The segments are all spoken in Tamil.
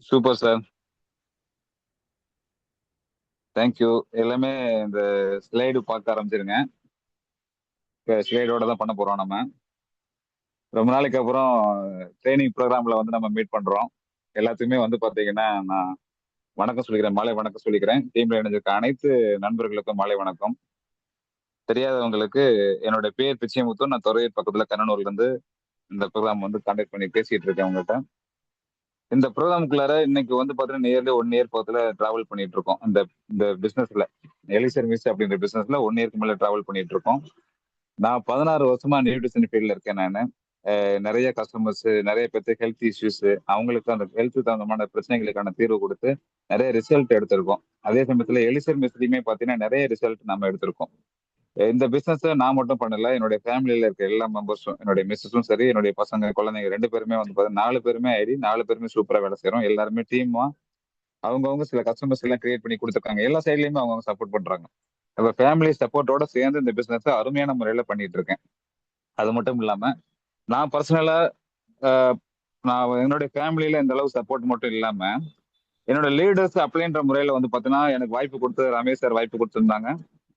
Super sir. தேங்க்யூ. எல்லாமே இந்த ஸ்லைடு பார்க்க ஆரம்பிச்சிருங்க. இப்போ ஸ்லைடோட தான் பண்ண போறோம் நம்ம. ரொம்ப நாளைக்கு அப்புறம் ட்ரைனிங் ப்ரோக்ராம்ல வந்து நம்ம மீட் பண்றோம். எல்லாத்துக்குமே வந்து பாத்தீங்கன்னா நான் வணக்கம் சொல்லிக்கிறேன், மாலை வணக்கம் சொல்லிக்கிறேன். டீம்ல இணைஞ்சிருக்க அனைத்து நண்பர்களுக்கும் மாலை வணக்கம். தெரியாதவங்களுக்கு என்னோட பேர் பிச்சைமுத்து. நான் துறையூர் பக்கத்துல கண்ணனூர்ல இருந்து இந்த ப்ரோக்ராம் வந்து கான்டாக்ட் பண்ணி பேசிட்டு இருக்கேன் உங்ககிட்ட. இந்த ப்ரோக்ராமுக்குள்ளார இன்னைக்கு வந்து பாத்தீங்கன்னா நியர்லி 1 இயர் பக்கத்துல டிராவல் பண்ணிட்டு இருக்கோம். இந்த இந்த பிசினஸ்ல எலிசர் மிஸ் அப்படின்ற பிசினஸ்ல 1 இயருக்கு மேல டிராவல் பண்ணிட்டு இருக்கோம். நான் 16 வருஷமா நியூட்ரிஷன் ஃபீல்ட்ல இருக்கேன் நான். நிறைய கஸ்டமர்ஸ், நிறைய பேர்த்து ஹெல்த் இஷ்யூஸ், அவங்களுக்கு அந்த ஹெல்த் தகுந்தமான பிரச்சனைகளுக்கான தீர்வு கொடுத்து நிறைய ரிசல்ட் எடுத்திருக்கோம். அதே சமயத்துல எலிசர் மிஸ்லயுமே பாத்தீங்கன்னா நிறைய ரிசல்ட் நம்ம எடுத்திருக்கோம். இந்த பிசினஸ் நான் மட்டும் பண்ணல, என்னுடைய ஃபேமிலியில இருக்க எல்லா மெம்பர்ஸும், என்னுடைய மிஸ்ஸஸும் சரி, என்னுடைய பசங்க குழந்தைங்க 2 பேருமே வந்து பாத்தீங்கன்னா 4 பேருமே ஐடி 4 பேருமே சூப்பரா வேலை செய்யறோம். எல்லாருமே டீமா அவங்கவுங்க சில கஸ்டமர்ஸ் எல்லாம் கிரியேட் பண்ணி கொடுத்துருக்காங்க. எல்லா சைட்லயுமே அவங்கவுங்க சப்போர்ட் பண்றாங்க. நம்ம ஃபேமிலி சப்போர்ட்டோட சேர்ந்து இந்த பிசினஸ் அருமையான முறையில பண்ணிட்டு இருக்கேன். அது மட்டும் இல்லாம நான் பர்சனலா நான் என்னுடைய ஃபேமிலியில இந்த அளவு சப்போர்ட் மட்டும் இல்லாம என்னோட லீடர்ஸ் அப்படின்ற முறையில வந்து பாத்தீங்கன்னா எனக்கு வாய்ப்பு கொடுத்து ரமேஷ் சார் வாய்ப்பு கொடுத்திருந்தாங்க.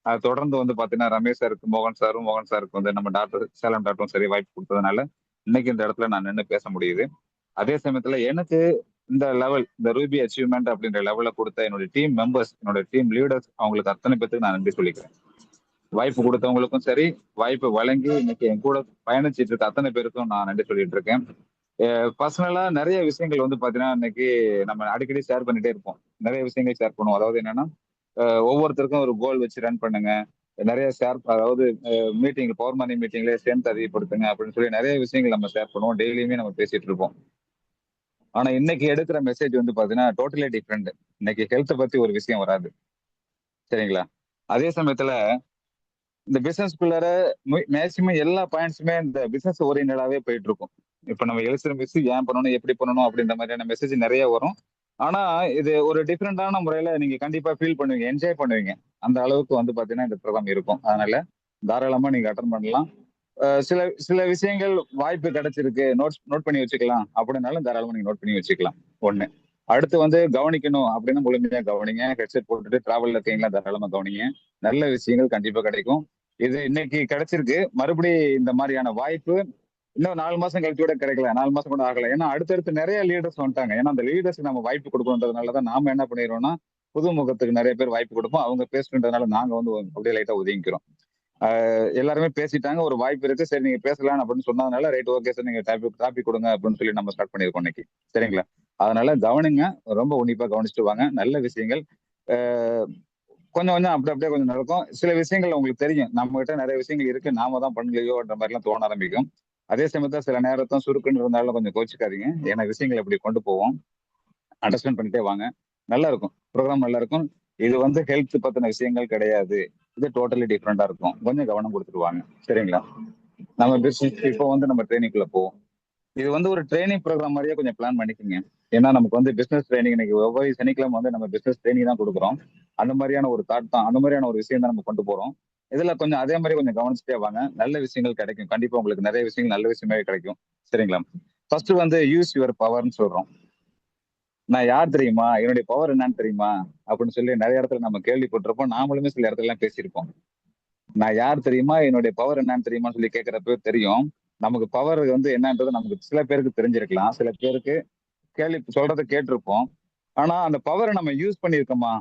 அது தொடர்ந்து வந்து பாத்தீங்கன்னா ரமேஷ் சாருக்கு, மோகன் சாருக்கு வந்து நம்ம டாக்டர் சேலம் டாக்டரும் சரி வாய்ப்பு கொடுத்ததுனால இன்னைக்கு இந்த இடத்துல நான் நின்று பேச முடியுது. அதே சமயத்துல எனக்கு இந்த லெவல், இந்த ரூபி அச்சீவ்மெண்ட் அப்படின்ற லெவல கொடுத்த என்னுடைய டீம் மெம்பர்ஸ், என்னோட டீம் லீடர்ஸ், அவங்களுக்கு அத்தனை பேருக்கு நான் நன்றி சொல்லிக்கிறேன். வாய்ப்பு கொடுத்தவங்களுக்கும் சரி, வாய்ப்பு வழங்கி இன்னைக்கு என் கூட பயணிச்சிட்டு இருக்க அத்தனை பேருக்கும் நான் நன்றி சொல்லிட்டு இருக்கேன். பர்சனலா நிறைய விஷயங்கள் வந்து பாத்தீங்கன்னா இன்னைக்கு நம்ம அடிக்கடி ஷேர் பண்ணிட்டே இருப்போம். நிறைய விஷயங்கள் ஷேர் பண்ணுவோம். அதாவது என்னன்னா ஒவ்வொருத்தருக்கும் ஒரு கோல் வச்சு ரன் பண்ணுங்க. நிறைய ஷேர், அதாவது மீட்டிங், பவர் மார்னிங் மீட்டிங்ல ஸ்ட்ரென்த் அதிகப்படுத்துங்க அப்படின்னு சொல்லி நிறைய விஷயங்கள் நம்ம ஷேர் பண்ணுவோம். டெய்லியுமே நம்ம பேசிட்டு இருப்போம். ஆனா இன்னைக்கு எடுக்கிற மெசேஜ் வந்து பாத்தீங்கன்னா டோட்டலி டிஃப்ரெண்ட். இன்னைக்கு ஹெல்த் பத்தி ஒரு விஷயம் வராது. சரிங்களா? அதே சமயத்துல இந்த பிசினஸ்குள்ளார மேக்சிமம் எல்லா பாயிண்ட்ஸுமே இந்த பிசினஸ் ஓரியன்டாவே போயிட்டு இருக்கும். இப்ப நம்ம எழுசுற மிஸ் ஏன் பண்ணணும், எப்படி பண்ணணும் அப்படின்ற மாதிரியான மெசேஜ் நிறைய வரும். ஆனா இது ஒரு டிஃப்ரெண்டான முறையில நீங்க கண்டிப்பா ஃபீல் பண்ணுவீங்க, என்ஜாய் பண்ணுவீங்க. அந்த அளவுக்கு வந்து பாத்தீங்கன்னா இந்த ப்ரோக்ராம் இருக்கும். அதனால தாராளமா நீங்க அட்டன் பண்ணலாம். சில சில விஷயங்கள் வாய்ப்பு கிடைச்சிருக்கு, நோட் பண்ணி வச்சுக்கலாம் அப்படின்னாலும் தாராளமா நீங்க நோட் பண்ணி வச்சுக்கலாம். ஒண்ணு. அடுத்து வந்து கவனிக்கணும் அப்படின்னு முழுமையா கவனிங்க. ஹெட்செட் போட்டுட்டு டிராவல்ல இருக்கீங்களா, தாராளமா கவனிங்க. நல்ல விஷயங்கள் கண்டிப்பா கிடைக்கும். இது இன்னைக்கு கிடைச்சிருக்கு. மறுபடி இந்த மாதிரியான வாய்ப்பு இன்னும் 4 மாசம் கழிச்சு கூட கிடைக்கல, 4 மாசம் கூட ஆகல. ஏன்னா அடுத்தடுத்து நிறைய லீடர்ஸ் வந்துட்டாங்க. ஏன்னா அந்த லீடர்ஸ்க்கு நம்ம வாய்ப்பு கொடுக்கணுன்றதுனாலதான் நாம என்ன பண்ணிடுறோம்னா புது முகத்துக்கு நிறைய பேர் வாய்ப்பு கொடுப்போம். அவங்க பேசுறதுனால நாங்க வந்து அப்படியே லைட்டா ஒதுங்கிக்கிறோம். எல்லாருமே பேசிட்டாங்க, ஒரு வாய்ப்பு இருக்கு, சரி நீங்க பேசலாம் அப்படின்னு சொன்னதுனால ரைட், ஓகே சார், நீங்க டாபிக் கொடுங்க அப்படின்னு சொல்லி நம்ம ஸ்டார்ட் பண்ணிருக்கோம் இன்னைக்கு. சரிங்களா? அதனால கவனிங்க, ரொம்ப உன்னிப்பா கவனிச்சுட்டு வாங்க. நல்ல விஷயங்கள் கொஞ்சம் கொஞ்சம் அப்படி அப்படியே கொஞ்சம் நடக்கும். சில விஷயங்கள் உங்களுக்கு தெரியும், நம்ம கிட்ட நிறைய விஷயங்கள் இருக்கு, நாம தான் பண்ணலையோன்ற மாதிரி எல்லாம் தோண ஆரம்பிக்கும். அதே சமயத்துல சில நேரத்தான் சுருக்குன்னு இருந்தாலும் கொஞ்சம் கோச்சிக்காதீங்க. ஏன்னா விஷயங்களை இப்படி கொண்டு போவோம். அண்டர்ஸ்டாண்ட் பண்ணிட்டே வாங்க. நல்லா இருக்கும், ப்ரோக்ராம் நல்லா இருக்கும். இது வந்து ஹெல்த் பத்தின விஷயங்கள் கிடையாது. இது டோட்டலி டிஃப்ரெண்டா இருக்கும். கொஞ்சம் கவனம் கொடுத்துட்டு வாங்க. சரிங்களா? நம்ம பிசினஸ் இப்போ வந்து நம்ம ட்ரைனிங்குள்ள போவோம். இது வந்து ஒரு ட்ரைனிங் ப்ரோக்ராம் மாதிரியே கொஞ்சம் பிளான் பண்ணிக்கோங்க. ஏன்னா நமக்கு வந்து பிசினஸ் ட்ரைனிங் இன்னைக்கு ஒவ்வொரு சனிக்கிழமை வந்து நம்ம பிசினஸ் ட்ரைனிங் தான் கொடுக்குறோம். அந்த மாதிரியான ஒரு தாட் தான், அந்த மாதிரியான ஒரு விஷயம் தான் நம்ம கொண்டு போறோம். இதுல கொஞ்சம் அதே மாதிரி கொஞ்சம் கவனிச்சுட்டே வாங்க. நல்ல விஷயங்கள் கிடைக்கும். கண்டிப்பா உங்களுக்கு நிறைய விஷயங்கள் நல்ல விஷயமே கிடைக்கும். சரிங்களா? ஃபர்ஸ்ட் வந்து யூஸ் யுவர் பவர்னு சொல்றோம். நான் யார் தெரியுமா, என்னுடைய பவர் என்னன்னு தெரியுமா அப்படின்னு சொல்லி நிறைய இடத்துல நம்ம கேள்விப்பட்டிருப்போம். நாமளுமே சில இடத்துல எல்லாம் பேசியிருப்போம். நான் யார் தெரியுமா, என்னுடைய பவர் என்னன்னு தெரியுமான்னு சொல்லி கேட்கிறப்ப தெரியும். நமக்கு பவர் வந்து என்னன்றது நமக்கு சில பேருக்கு தெரிஞ்சிருக்கலாம், சில பேருக்கு சொல்றதை கேட்டிருப்போம். ஆனா அந்த பவரை நம்ம யூஸ் பண்ணியிருக்கோமா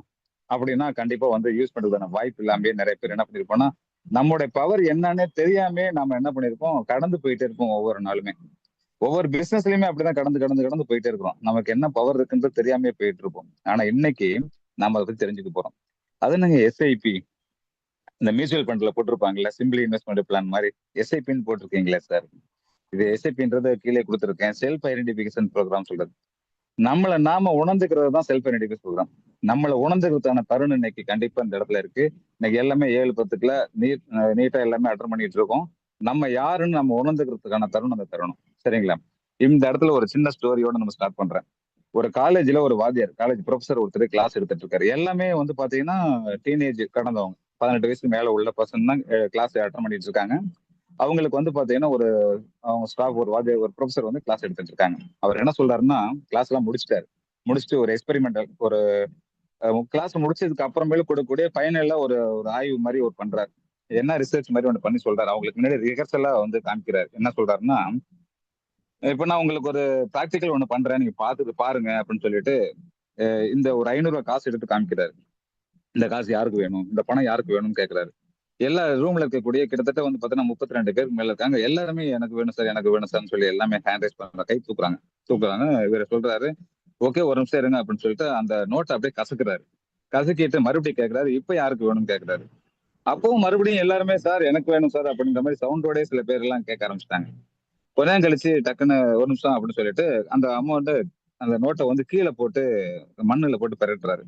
அப்படின்னா கண்டிப்பா வந்து யூஸ் பண்றதுக்கான வாய்ப்பு இல்லாமயே நிறைய பேர் என்ன பண்ணிருப்போம்னா நம்மளுடைய பவர் என்னன்னே தெரியாமே நாம என்ன பண்ணிருப்போம், கடந்து போயிட்டே இருப்போம் ஒவ்வொரு நாளுமே. ஒவ்வொரு பிசினஸ்லயுமே அப்படிதான் கடந்து கடந்து கடந்து போயிட்டே இருக்கிறோம். நமக்கு என்ன பவர் இருக்குன்றது தெரியாமே போயிட்டு இருப்போம். ஆனா இன்னைக்கு நாம அதை பத்தி தெரிஞ்சுக்க போறோம். அது நீங்க எஸ்ஐபி, இந்த மியூச்சுவல் ஃபண்ட்ல போட்டிருப்பாங்கல்ல, சிம்பிளி இன்வெஸ்ட்மெண்ட் பிளான் மாதிரி எஸ்ஐபின்னு போட்டிருக்கீங்களா சார்? இது எஸ்ஐபின்றது கீழே கொடுத்துருக்கேன். செல்ஃப் ஐடென்டிபிகேஷன் ப்ரோக்ராம் சொல்றது. நம்மளை நாம உணர்ந்துக்கிறது தான் செல்ஃப் ஐடென்டிஃபை ப்ரோக்ராம். நம்மளை உணர்ந்துக்கிறதுக்கான தருணம் இன்னைக்கு கண்டிப்பா இந்த இடத்துல இருக்கு. இன்னைக்கு எல்லாமே 7:10க்குள்ள நீட்டா எல்லாமே அட்டன் பண்ணிட்டு இருக்கோம். நம்ம யாருன்னு நம்ம உணர்ந்துக்கிறதுக்கான தருணம் அந்த தருணம். சரிங்களா? இந்த இடத்துல ஒரு சின்ன ஸ்டோரியோட நம்ம ஸ்டார்ட் பண்றேன். ஒரு காலேஜ்ல ஒரு வாத்தியார், காலேஜ் ப்ரொஃபசர் ஒருத்தர் கிளாஸ் எடுத்துட்டு இருக்காரு. எல்லாமே வந்து பாத்தீங்கன்னா டீனேஜ் கடந்தவங்க, 18 வயசுக்கு மேல உள்ள பர்சன் தான் கிளாஸ் அட்டன் பண்ணிட்டு இருக்காங்க. அவங்களுக்கு வந்து பாத்தீங்கன்னா ஒரு அவங்க ஸ்டாஃப், ஒரு வாத்தியார், ஒரு ப்ரொஃபசர் வந்து கிளாஸ் எடுத்துட்டு இருக்காங்க. அவர் என்ன சொல்றாருன்னா, கிளாஸ் எல்லாம் முடிச்சிட்டாரு. முடிச்சுட்டு ஒரு எக்ஸ்பெரிமெண்டல் ஒரு கிளாஸ் முடிச்சதுக்கு அப்புறமேல கூடக்கூடிய ஃபைனல்ல ஒரு ஒரு ஆய்வு மாதிரி ஒரு பண்றாரு. என்ன ரிசர்ச் மாதிரி ஒன்று பண்ணி சொல்றாரு. அவங்களுக்கு முன்னாடி ரிஹர்சலா வந்து காமிக்கிறாரு. என்ன சொல்றாருன்னா, இப்ப நான் உங்களுக்கு ஒரு ப்ராக்டிக்கல் ஒண்ணு பண்றேன், நீங்க பார்த்துட்டு பாருங்க அப்படின்னு சொல்லிட்டு இந்த ஒரு 500 காசு எடுத்து காமிக்கிறாரு. இந்த காசு யாருக்கு வேணும், இந்த பணம் யாருக்கு வேணும்னு கேட்கிறாரு. எல்லா ரூம்ல இருக்கக்கூடிய கிட்டத்தட்ட வந்து பாத்தீங்கன்னா 32 பேருக்கு மேல இருக்காங்க. எல்லாருமே எனக்கு வேணும் சார், எனக்கு வேணும் சார்னு சொல்லி எல்லாமே ஹேண்ட் ரைஸ் பண்றாங்க, கை தூக்குறாங்க. இவர் சொல்றாரு, ஓகே ஒரு நிமிஷம் இருங்க அப்படின்னு சொல்லிட்டு அந்த நோட்டை அப்படியே கசக்குறாரு. கசக்கிட்டு மறுபடியும் கேட்கிறாரு, இப்ப யாருக்கு வேணும்னு கேட்கிறாரு. அப்பவும் மறுபடியும் எல்லாருமே சார் எனக்கு வேணும் சார் அப்படின்ற மாதிரி சவுண்டோட சில பேர் எல்லாம் கேட்க ஆரம்பிச்சிட்டாங்க. கொஞ்ச நேரம் கழிச்சு டக்குன்னு ஒரு நிமிஷம் அப்படின்னு சொல்லிட்டு அந்த அமௌண்ட் அந்த நோட்டை வந்து கீழே போட்டு மண்ணுல போட்டு பெரட்டுறாரு.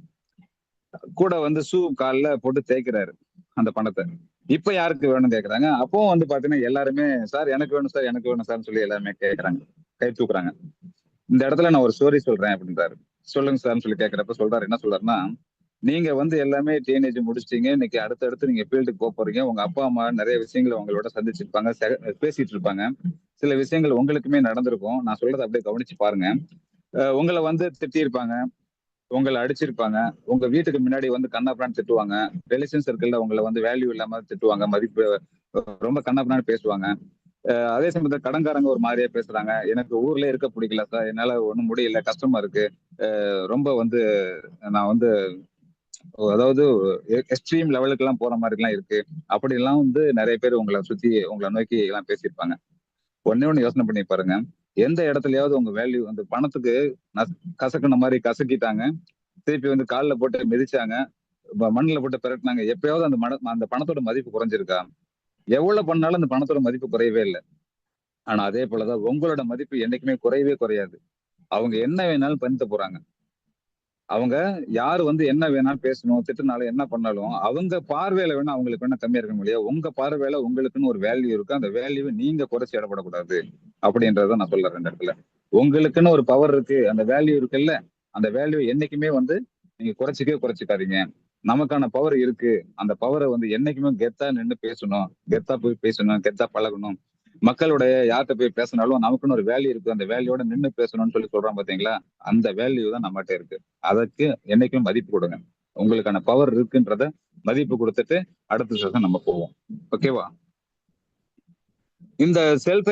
கூட வந்து ஷூ கால்ல போட்டு தேய்க்கிறாரு அந்த பணத்தை. இப்ப யாருக்கு வேணும்னு கேக்குறாங்க. அப்பவும் வந்து பாத்தீங்கன்னா எல்லாருமே சார் எனக்கு வேணும் சார், எனக்கு வேணும் சார்னு சொல்லி எல்லாருமே கேக்குறாங்க, கை தூக்குறாங்க. இந்த இடத்துல நான் ஒரு ஸ்டோரி சொல்றேன் அப்படின்றாரு. சொல்லுங்க சார்னு சொல்லி கேட்கிறப்ப சொல்றாரு, என்ன சொல்றாருன்னா, நீங்க வந்து எல்லாமே டீனேஜ் முடிச்சிட்டீங்க, இன்னைக்கு அடுத்தடுத்து நீங்க ஃபீல்டுக்கு போக போறீங்க. உங்க அப்பா அம்மா நிறைய விஷயங்களை உங்களோட சந்திச்சிருப்பாங்க, பேசிட்டு இருப்பாங்க. சில விஷயங்கள் உங்களுக்குமே நடந்திருக்கும். நான் சொல்றதை அப்படியே கவனிச்சு பாருங்க. உங்களை வந்து திட்டியிருப்பாங்க, உங்களை அடிச்சிருப்பாங்க, உங்க வீட்டுக்கு முன்னாடி வந்து கண்ணாப்பிரான்னு திட்டுவாங்க, ரிலேஷன் சர்க்கிள்ல உங்களை வந்து வேல்யூ இல்லாம திட்டுவாங்க, மதிப்பு ரொம்ப கண்ணாப்பிரான்னு பேசுவாங்க. அதே சமயத்துல கடன்காரங்க ஒரு மாதிரியா பேசுறாங்க, எனக்கு ஊர்ல இருக்க பிடிக்கல சார், என்னால ஒண்ணும் முடியல, கஷ்டமா இருக்கு, ரொம்ப வந்து நான் வந்து அதாவது எக்ஸ்ட்ரீம் லெவலுக்கு எல்லாம் போற மாதிரி எல்லாம் இருக்கு, அப்படி எல்லாம் வந்து நிறைய பேர் உங்களை சுத்தி உங்களை நோக்கி எல்லாம் பேசியிருப்பாங்க. ஒன்னே ஒண்ணு யோசனை பண்ணி பாருங்க, எந்த இடத்துலயாவது உங்க வேல்யூ அந்த பணத்துக்கு கசக்குன மாதிரி கசக்கிட்டாங்க, திருப்பி வந்து காலில் போட்டு மிதிச்சாங்க, மண்ணில் போட்டு பெரட்டினாங்க, எப்பயாவது அந்த பணத்தோட மதிப்பு குறைஞ்சிருக்கா? எவ்வளவு பண்ணாலும் அந்த பணத்தோட மதிப்பு குறையவே இல்லை. ஆனா அதே போலதான் உங்களோட மதிப்பு என்னைக்குமே குறையவே குறையாது. அவங்க என்ன வேணாலும் பண்ணிட்டு போறாங்க. அவங்க யாரு வந்து என்ன வேணாலும் பேசணும், திட்டுனாலும் என்ன பண்ணாலும் அவங்க பார்வையில வேணா அவங்களுக்கு வேணா கம்மியா இருக்க முடியாது. உங்க பார்வையில உங்களுக்குன்னு ஒரு வேல்யூ இருக்கு. அந்த வேல்யூவை நீங்க குறைச்சி இடப்படக்கூடாது அப்படின்றத நான் சொல்றேன் இந்த இடத்துல. உங்களுக்குன்னு ஒரு பவர் இருக்கு, அந்த வேல்யூ இருக்குல்ல, அந்த வேல்யூ என்னைக்குமே வந்து நீங்க குறைச்சிக்காதீங்க. நமக்கான பவர் இருக்கு. அந்த பவரை வந்து என்னைக்குமே கெத்தா நின்று பேசணும், கெத்தா போய் பேசணும், கெத்தா பழகணும். மக்களுடைய யார்கிட்ட போய் பேசினாலும் நமக்குன்னு ஒரு வேல்யூ இருக்கு, அந்த வேல்யூட நின்று பேசணும்னு சொல்லி சொல்றான் பாத்தீங்களா? அந்த வேல்யூ தான் நம்மகிட்ட இருக்கு. அதற்கு என்னைக்கும் மதிப்பு கொடுங்க. உங்களுக்கான பவர் இருக்குன்றத மதிப்பு கொடுத்துட்டு அடுத்த செஷன் நம்ம போவோம். ஓகேவா? இந்த செல்ஃப்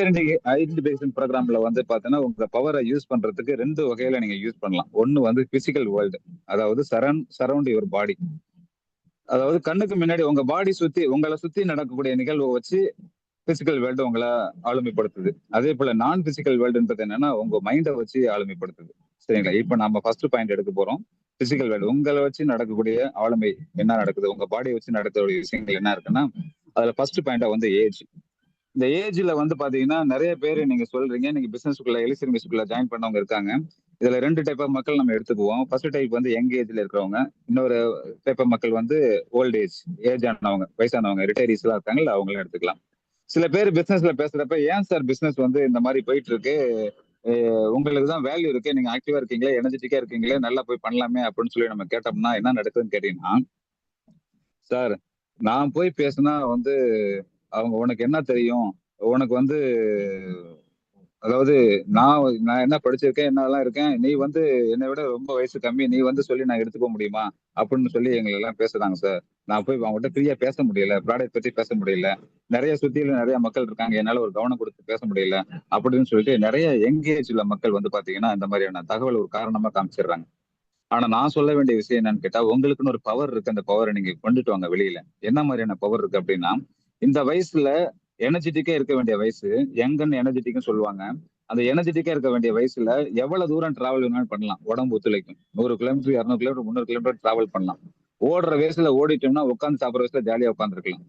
ஐடென்டிஃபிகேஷன் ப்ரோக்ராம்ல வந்து பாத்தீங்கன்னா உங்க பவரை யூஸ் பண்றதுக்கு 2 வகையில நீங்க யூஸ் பண்ணலாம். ஒண்ணு வந்து பிசிக்கல் வேர்ல்டு, அதாவது சரௌண்ட் யுவர் பாடி. அதாவது கண்ணுக்கு முன்னாடி உங்க பாடி சுத்தி உங்களை சுத்தி நடக்கக்கூடிய நிகழ்வை வச்சு பிசிக்கல் வேர்ல்டு உங்களை ஆளுமைப்படுத்துது. அதே போல நான் பிசிக்கல் வேர்ல்டுன்றது என்னன்னா உங்க மைண்டை வச்சு ஆளுமைப்படுத்துது. சரிங்களா? இப்ப நம்ம ஃபர்ஸ்ட் பாயிண்ட் எடுக்க போறோம். பிசிக்கல் வேர்ல்டு உங்களை வச்சு நடக்கக்கூடிய ஆளுமை என்ன நடக்குது, உங்க பாடியை வச்சு நடக்கக்கூடிய விஷயங்கள் என்ன இருக்குன்னா, அதுல ஃபர்ஸ்ட் பாயிண்டா வந்து ஏஜ். இந்த ஏஜ்ல வந்து பாத்தீங்கன்னா நிறைய பேர் நீங்க சொல்றீங்க, நீங்க பிசினஸ்க்குள்ள எலிசர்மிஸ்க்குள்ள ஜாயின் பண்ணவங்க இருக்காங்க. இதுல 2 டைப் ஆஃப் மக்கள் நம்ம எடுத்துக்குவோம். ஃபர்ஸ்ட் டைப் வந்து யங் ஏஜ்ல இருக்கிறவங்க, இன்னொரு டைப் ஆஃப் மக்கள் வந்து ஓல்ட் ஏஜ் ஆனவங்க, வயசானவங்க, ரிட்டையரிஸ் எல்லாம் இருக்காங்கல்ல, அவங்களும் எடுத்துக்கலாம். சில பேர் பிசினஸ்ல பேசுறப்ப ஏன் சார் பிசினஸ் வந்து இந்த மாதிரி போயிட்டு இருக்கு, உங்களுக்கு தான் வேல்யூ இருக்கு, நீங்க ஆக்டிவா இருக்கீங்களே, எனர்ஜெட்டிக்கா இருக்கீங்களே, நல்லா போய் பண்ணலாமே அப்படின்னு சொல்லி நம்ம கேட்டோம்னா என்ன நடக்குதுன்னு கேட்டீங்கன்னா, சார் நான் போய் பேசினா வந்து அவங்க உனக்கு என்ன தெரியும், உனக்கு வந்து அதாவது நான் நான் என்ன படிச்சிருக்கேன், என்னெல்லாம் இருக்கேன், நீ வந்து என்னை விட ரொம்ப வயசு கம்மி, நீ வந்து சொல்லி நான் எடுத்துக்க முடியுமா அப்படின்னு சொல்லி எங்களை எல்லாம் பேசுறாங்க சார். நான் போய் அவங்ககிட்ட ஃப்ரீயா பேச முடியல, ப்ராடக்ட் பத்தி பேச முடியல, நிறைய சுத்தியில நிறைய மக்கள் இருக்காங்க, என்னால ஒரு கவனம் கொடுத்து பேச முடியல அப்படின்னு சொல்லிட்டு நிறைய எங்கேஜ் உள்ள மக்கள் வந்து பாத்தீங்கன்னா இந்த மாதிரியான தகவல் ஒரு காரணமா காமிச்சிடுறாங்க. ஆனா நான் சொல்ல வேண்டிய விஷயம் என்னன்னு கேட்டா, உங்களுக்குன்னு ஒரு பவர் இருக்கு, அந்த பவரை நீங்க கொண்டுட்டு வாங்க வெளியில. என்ன மாதிரியான பவர் இருக்கு அப்படின்னா, இந்த வயசுல எனர்ஜெட்டிக்கா இருக்க வேண்டிய வயசு, யங் அண்ட் எனர்ஜெட்டிக்னு சொல்லுவாங்க. அந்த எனர்ஜெட்டிக்கா இருக்க வேண்டிய வயசுல எவ்வளவு தூரம் டிராவல் வேணாலும் பண்ணலாம், உடம்பு ஒத்துழைக்கும். 100 கிலோமீட்டர், 200 கிலோமீட்டர், 300 கிலோமீட்டர் டிராவல் பண்ணலாம். ஓடுற வயசுல ஓடிட்டோம்னா உட்காந்து சாப்பிடுற வயசுல ஜாலியா உட்காந்துருக்கலாம்.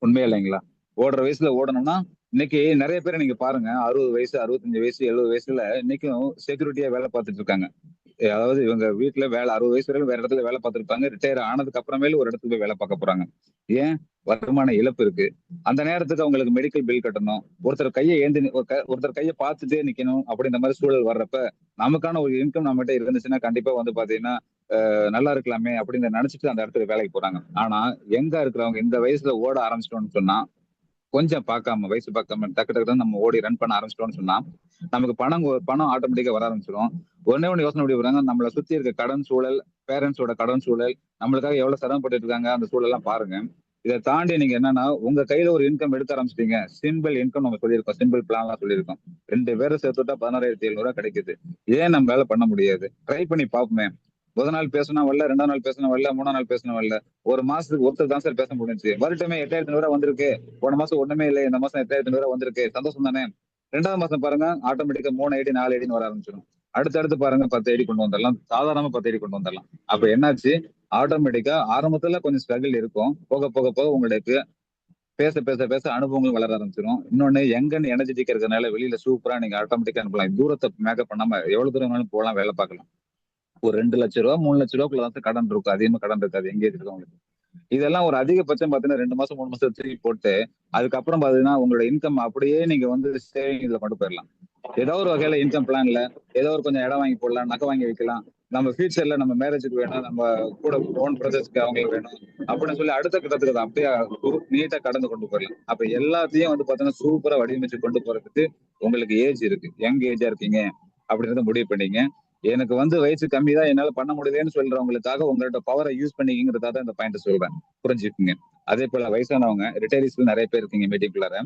உண்மையா இல்லைங்களா? ஓடுற வயசுல ஓடணும்னா இன்னைக்கு நிறைய பேரை நீங்க பாருங்க, 60 வயசு, 65 வயசு, 70 வயசுல இன்னைக்கும் செக்யூரிட்டியா வேலை பார்த்துட்டு இருக்காங்க. அதாவது இவங்க வீட்டுல வேலை 60 வயசு வரைக்கும் வேற இடத்துல வேலை பார்த்திருப்பாங்க, ரிட்டையர் ஆனதுக்கு அப்புறமேல ஒரு இடத்துக்கு போய் வேலை பார்க்க போறாங்க. ஏன்? வருமான இழப்பு இருக்கு. அந்த நேரத்துக்கு அவங்களுக்கு மெடிக்கல் பில் கட்டணும், ஒருத்தர் கையை ஏந்தி ஒருத்தர் கையை பார்த்துட்டே நிக்கணும், அப்படின்ற மாதிரி சூழல் வர்றப்ப நமக்கான ஒரு இன்கம் நம்மகிட்ட இருந்துச்சுன்னா கண்டிப்பா வந்து பாத்தீங்கன்னா நல்லா இருக்கலாமே அப்படின்னு நினைச்சிட்டு அந்த இடத்துல வேலைக்கு போறாங்க. ஆனா எங்க இருக்கிறவங்க இந்த வயசுல ஓட ஆரம்பிச்சிட்டோம்னு சொன்னா, கொஞ்சம் பார்க்காம வயசு பார்க்காம டக்கு டக்கு நம்ம ஓடி ரன் பண்ண ஆரம்பிச்சிட்டோம்னு சொன்னா நமக்கு பணம் ஆட்டோமேட்டிக்கா வர ஆரம்பிச்சிடும். ஒண்ணு யோசனை பண்ணி பாருங்க, நம்மளை சுத்தி இருக்க கடன் சூழல், பேரண்ட்ஸோட கடன் சூழல், நம்மளுக்காக எவ்வளவு சிரமப்பட்டு இருக்காங்க அந்த சூழல் எல்லாம் பாருங்க. இதை தாண்டி நீங்க என்னன்னா உங்க கையில ஒரு இன்கம் எடுக்க ஆரம்பிச்சிட்டீங்க. சிம்பிள் இன்கம் நம்ம சொல்லியிருக்கோம், சிம்பிள் பிளான் சொல்லியிருக்கோம். 2 பேரும் சேர்த்துட்டா 16,700 கிடைக்குது. ஏன் நம்ம வேலை பண்ண முடியாது? ட்ரை பண்ணி பார்ப்போமே. முதல் நாள் பேசினா வரல, 2ஆம் நாள் பேசினா வரல, 3ஆம் நாள் பேசினா வரல. ஒரு மாசத்துக்கு ஒருத்தர் தான் சார் பேச முடிஞ்சு. வருட்டமே 8,500 வந்திருக்கு. போன மாசம் ஒண்ணுமே இல்லை, இந்த மாசம் 8,500 வந்திருக்கு, சந்தோஷம் தானே? 2வது மாசம் பாருங்க, ஆட்டோமேட்டிக்கா 3 ஐடி 4 ஐடின்னு வர ஆரம்பிச்சிடும். அடுத்தடுத்து பாருங்க 10 ஐடி கொண்டு வந்துடலாம், சாதாரணமா 10 ஐடி கொண்டு வந்துடலாம். அப்ப என்னாச்சு, ஆட்டோமேட்டிக்கா ஆரம்பத்துல கொஞ்சம் ஸ்ட்ரகிள் இருக்கும், போக போக போக உங்களுக்கு பேச பேச பேச அனுபவங்கள் வளர ஆரம்பிச்சிடும். இன்னொன்னு யங்கன் எனர்ஜெட்டிக் இருக்கிறதுனால வெளியில சூப்பரா நீங்க ஆட்டோமேட்டிக்கா அனுப்பலாம். தூரத்தை மேக்கப் பண்ணாம எவ்வளவு தூரம் வேணாலும் போகலாம், வேலை பார்க்கலாம். ஒரு 2 லட்சம் ரூபா 3 லட்சம் ரூபாய்க்குள்ள தான் கடன் இருக்கும், அதிகமா கடன் இருக்காது எங்கேஜ் இருக்கவங்களுக்கு. இதெல்லாம் ஒரு அதிகபட்சம் பாத்தீங்கன்னா 2 மாசம் 3 மாசம் திருப்பி போட்டு அதுக்கப்புறம் பாத்தீங்கன்னா உங்களோட இன்கம் அப்படியே நீங்க வந்து சேவிங்ஸ்ல கொண்டு போயிடலாம். ஏதோ ஒரு வகையில இன்கம் பிளான்ல ஏதோ ஒரு கொஞ்சம் இடம் வாங்கி போடலாம், நகை வாங்கி வைக்கலாம். நம்ம ஃபியூச்சர்ல நம்ம மேரேஜுக்கு வேணும், நம்ம கூட ஓன் ப்ரொஜெக்ட்ஸ்க்கு அவங்களுக்கு வேணும் அப்படின்னு சொல்லி அடுத்த கட்டத்துக்கு அதை அப்படியே நீட்டா கடந்து கொண்டு போயிடலாம். அப்ப எல்லாத்தையும் வந்து பாத்தீங்கன்னா சூப்பரா வடிவமைச்சு கொண்டு போறதுக்கு உங்களுக்கு ஏஜ் இருக்கு, யங் ஏஜா இருக்கீங்க அப்படின்றத முடிவு பண்ணீங்க. எனக்கு வந்து வயசு கம்மி தான், என்னால பண்ண முடியலன்னு சொல்றவங்களுக்காக உங்களோட பவரை யூஸ் பண்ணிக்கிறதுக்காக இந்த பாயிண்ட் சொல்றேன், புரிஞ்சுக்குங்க. அதே போல வயசானவங்க ரிட்டையரிஸ்ல நிறைய பேர் இருக்கீங்க மீட்டிங்குள்ளார.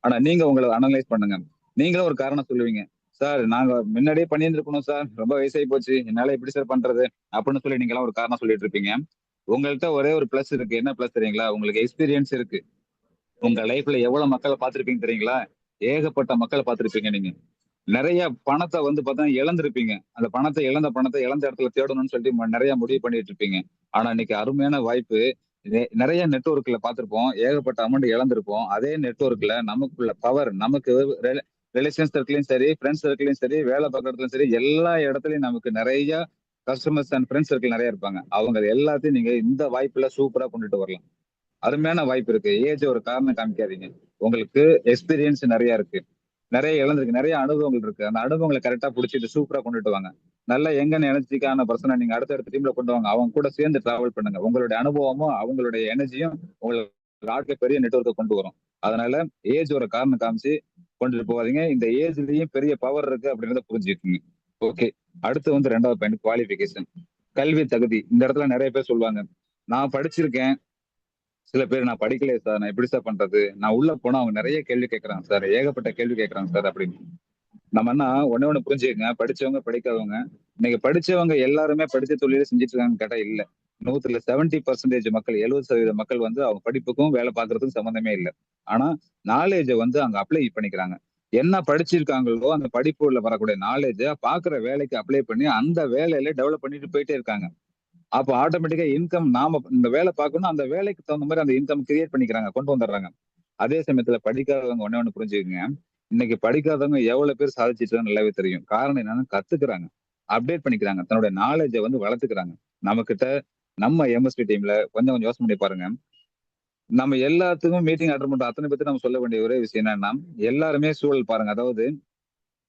ஆனா நீங்க உங்களை அனலைஸ் பண்ணுங்க. நீங்களும் ஒரு காரணம் சொல்லுவீங்க, சார் நாங்க முன்னாடியே பண்ணியிருந்திருக்கணும் சார், ரொம்ப வயசாகி போச்சு, என்னால எப்படி சார் பண்றது அப்படின்னு சொல்லி நீங்க எல்லாம் ஒரு காரணம் சொல்லிட்டு இருப்பீங்க. உங்கள்கிட்ட ஒரே ஒரு பிளஸ் இருக்கு. என்ன பிளஸ் தெரியுங்களா? உங்களுக்கு எக்ஸ்பீரியன்ஸ் இருக்கு. உங்க லைஃப்ல எவ்வளவு மக்களை பார்த்திருப்பீங்க தெரியுங்களா? ஏகப்பட்ட மக்களை பார்த்திருப்பீங்க நீங்க. நிறைய பணத்தை வந்து பார்த்தா இழந்திருப்பீங்க. அந்த பணத்தை இழந்த இடத்துல தேடணும்னு சொல்லிட்டு நிறைய முடிவு பண்ணிட்டு இருப்பீங்க. ஆனா இன்னைக்கு அருமையான வாய்ப்பு. நிறைய நெட்வொர்க்ல பார்த்திருப்போம், ஏகப்பட்ட அமௌண்ட் இழந்திருப்போம். அதே நெட்வொர்க்ல நமக்குள்ள பவர், நமக்கு ரிலேஷன் சர்க்கிளையும் சரி, ஃப்ரெண்ட்ஸ் சர்க்கிளையும் சரி, வேலை பார்க்கறதுலயும் சரி, எல்லா இடத்துலயும் நமக்கு நிறைய கஸ்டமர்ஸ் அண்ட் ஃப்ரெண்ட்ஸ் சர்க்கிள் நிறைய இருப்பாங்க. அவங்க எல்லாத்தையும் நீங்க இந்த வாய்ப்புல சூப்பரா கொண்டுட்டு வரலாம். அருமையான வாய்ப்பு இருக்கு. ஏஜ் ஒரு காரணம் காமிக்காதீங்க. உங்களுக்கு எக்ஸ்பீரியன்ஸ் நிறைய இருக்கு, நிறைய இழந்திருக்கு, நிறைய அனுபவங்கள் இருக்கு. அந்த அனுபவங்களை கரெக்டா புடிச்சிட்டு சூப்பரா கொண்டுட்டு வாங்க. நல்ல எங்க எனர்ஜிக்கான பர்சனை நீங்க அடுத்தடுத்த டீம்ல கொண்டு வாங்க. அவங்க கூட சேர்ந்து டிராவல் பண்ணுங்க. உங்களுடைய அனுபவமும் அவங்களுடைய எனர்ஜியும் உங்களுக்கு ஆட்கள் பெரிய நெட்வொர்க்கை கொண்டு வரும். அதனால ஏஜ் ஒரு காரணம் காமிச்சு கொண்டுட்டு போவாதீங்க. இந்த ஏஜ்லயும் பெரிய பவர் இருக்கு அப்படின்றத புரிஞ்சுக்குங்க. ஓகே, அடுத்து வந்து 2வது பாயிண்ட் குவாலிபிகேஷன், கல்வி தகுதி. இந்த இடத்துல நிறைய பேர் சொல்லுவாங்க, நான் படிச்சிருக்கேன், சில பேர் நான் படிக்கலையே சார், நான் எப்படி சார் பண்றது, நான் உள்ள போனா அவங்க நிறைய கேள்வி கேட்கறாங்க சார், ஏகப்பட்ட கேள்வி கேட்கறாங்க சார் அப்படின்னு. நம்ம என்ன ஒண்ணு புரிஞ்சுக்கங்க, படிச்சவங்க படிக்காதவங்க, இன்னைக்கு படிச்சவங்க எல்லாருமே படிச்ச தொழில செஞ்சுட்டு இருக்காங்க கேட்டா இல்ல. 100% மக்கள், 70% மக்கள் வந்து அவங்க படிப்புக்கும் வேலை பார்க்கறதுக்கும் சம்மந்தமே இல்லை. ஆனா நாலேஜை வந்து அங்க அப்ளை பண்ணிக்கிறாங்க. என்ன படிச்சிருக்காங்களோ அந்த படிப்புல வரக்கூடிய நாலேஜை பாக்குற வேலைக்கு அப்ளை பண்ணி அந்த வேலையில டெவலப் பண்ணிட்டு போயிட்டே இருக்காங்க. அப்போ ஆட்டோமேட்டிக்கா இன்கம், நாம இந்த வேலை பார்க்கணும், அந்த வேலைக்கு தகுந்த மாதிரி அந்த இன்கம் கிரியேட் பண்ணிக்கிறாங்க, கொண்டு வந்துடுறாங்க. அதே சமயத்துல படிக்காதவங்க ஒண்ணு புரிஞ்சுக்கங்க, இன்னைக்கு படிக்காதவங்க எவ்வளவு பேர் சாதிச்சிட்டு நல்லாவே தெரியும். காரணம் என்னன்னா கத்துக்கிறாங்க, அப்டேட் பண்ணிக்கிறாங்க, தன்னுடைய நாலேஜை வந்து வளர்த்துக்கிறாங்க. நம்ம கிட்ட நம்ம எம்எஸ்டி டீம்ல கொஞ்சம் கொஞ்சம் யோசனை பண்ணி பாருங்க. நம்ம எல்லாத்துக்கும் மீட்டிங் அட்டன் பண்றோம், அத்தனை பத்தி நம்ம சொல்ல வேண்டிய ஒரே விஷயம் என்னன்னா, எல்லாருமே சூழல் பாருங்க. அதாவது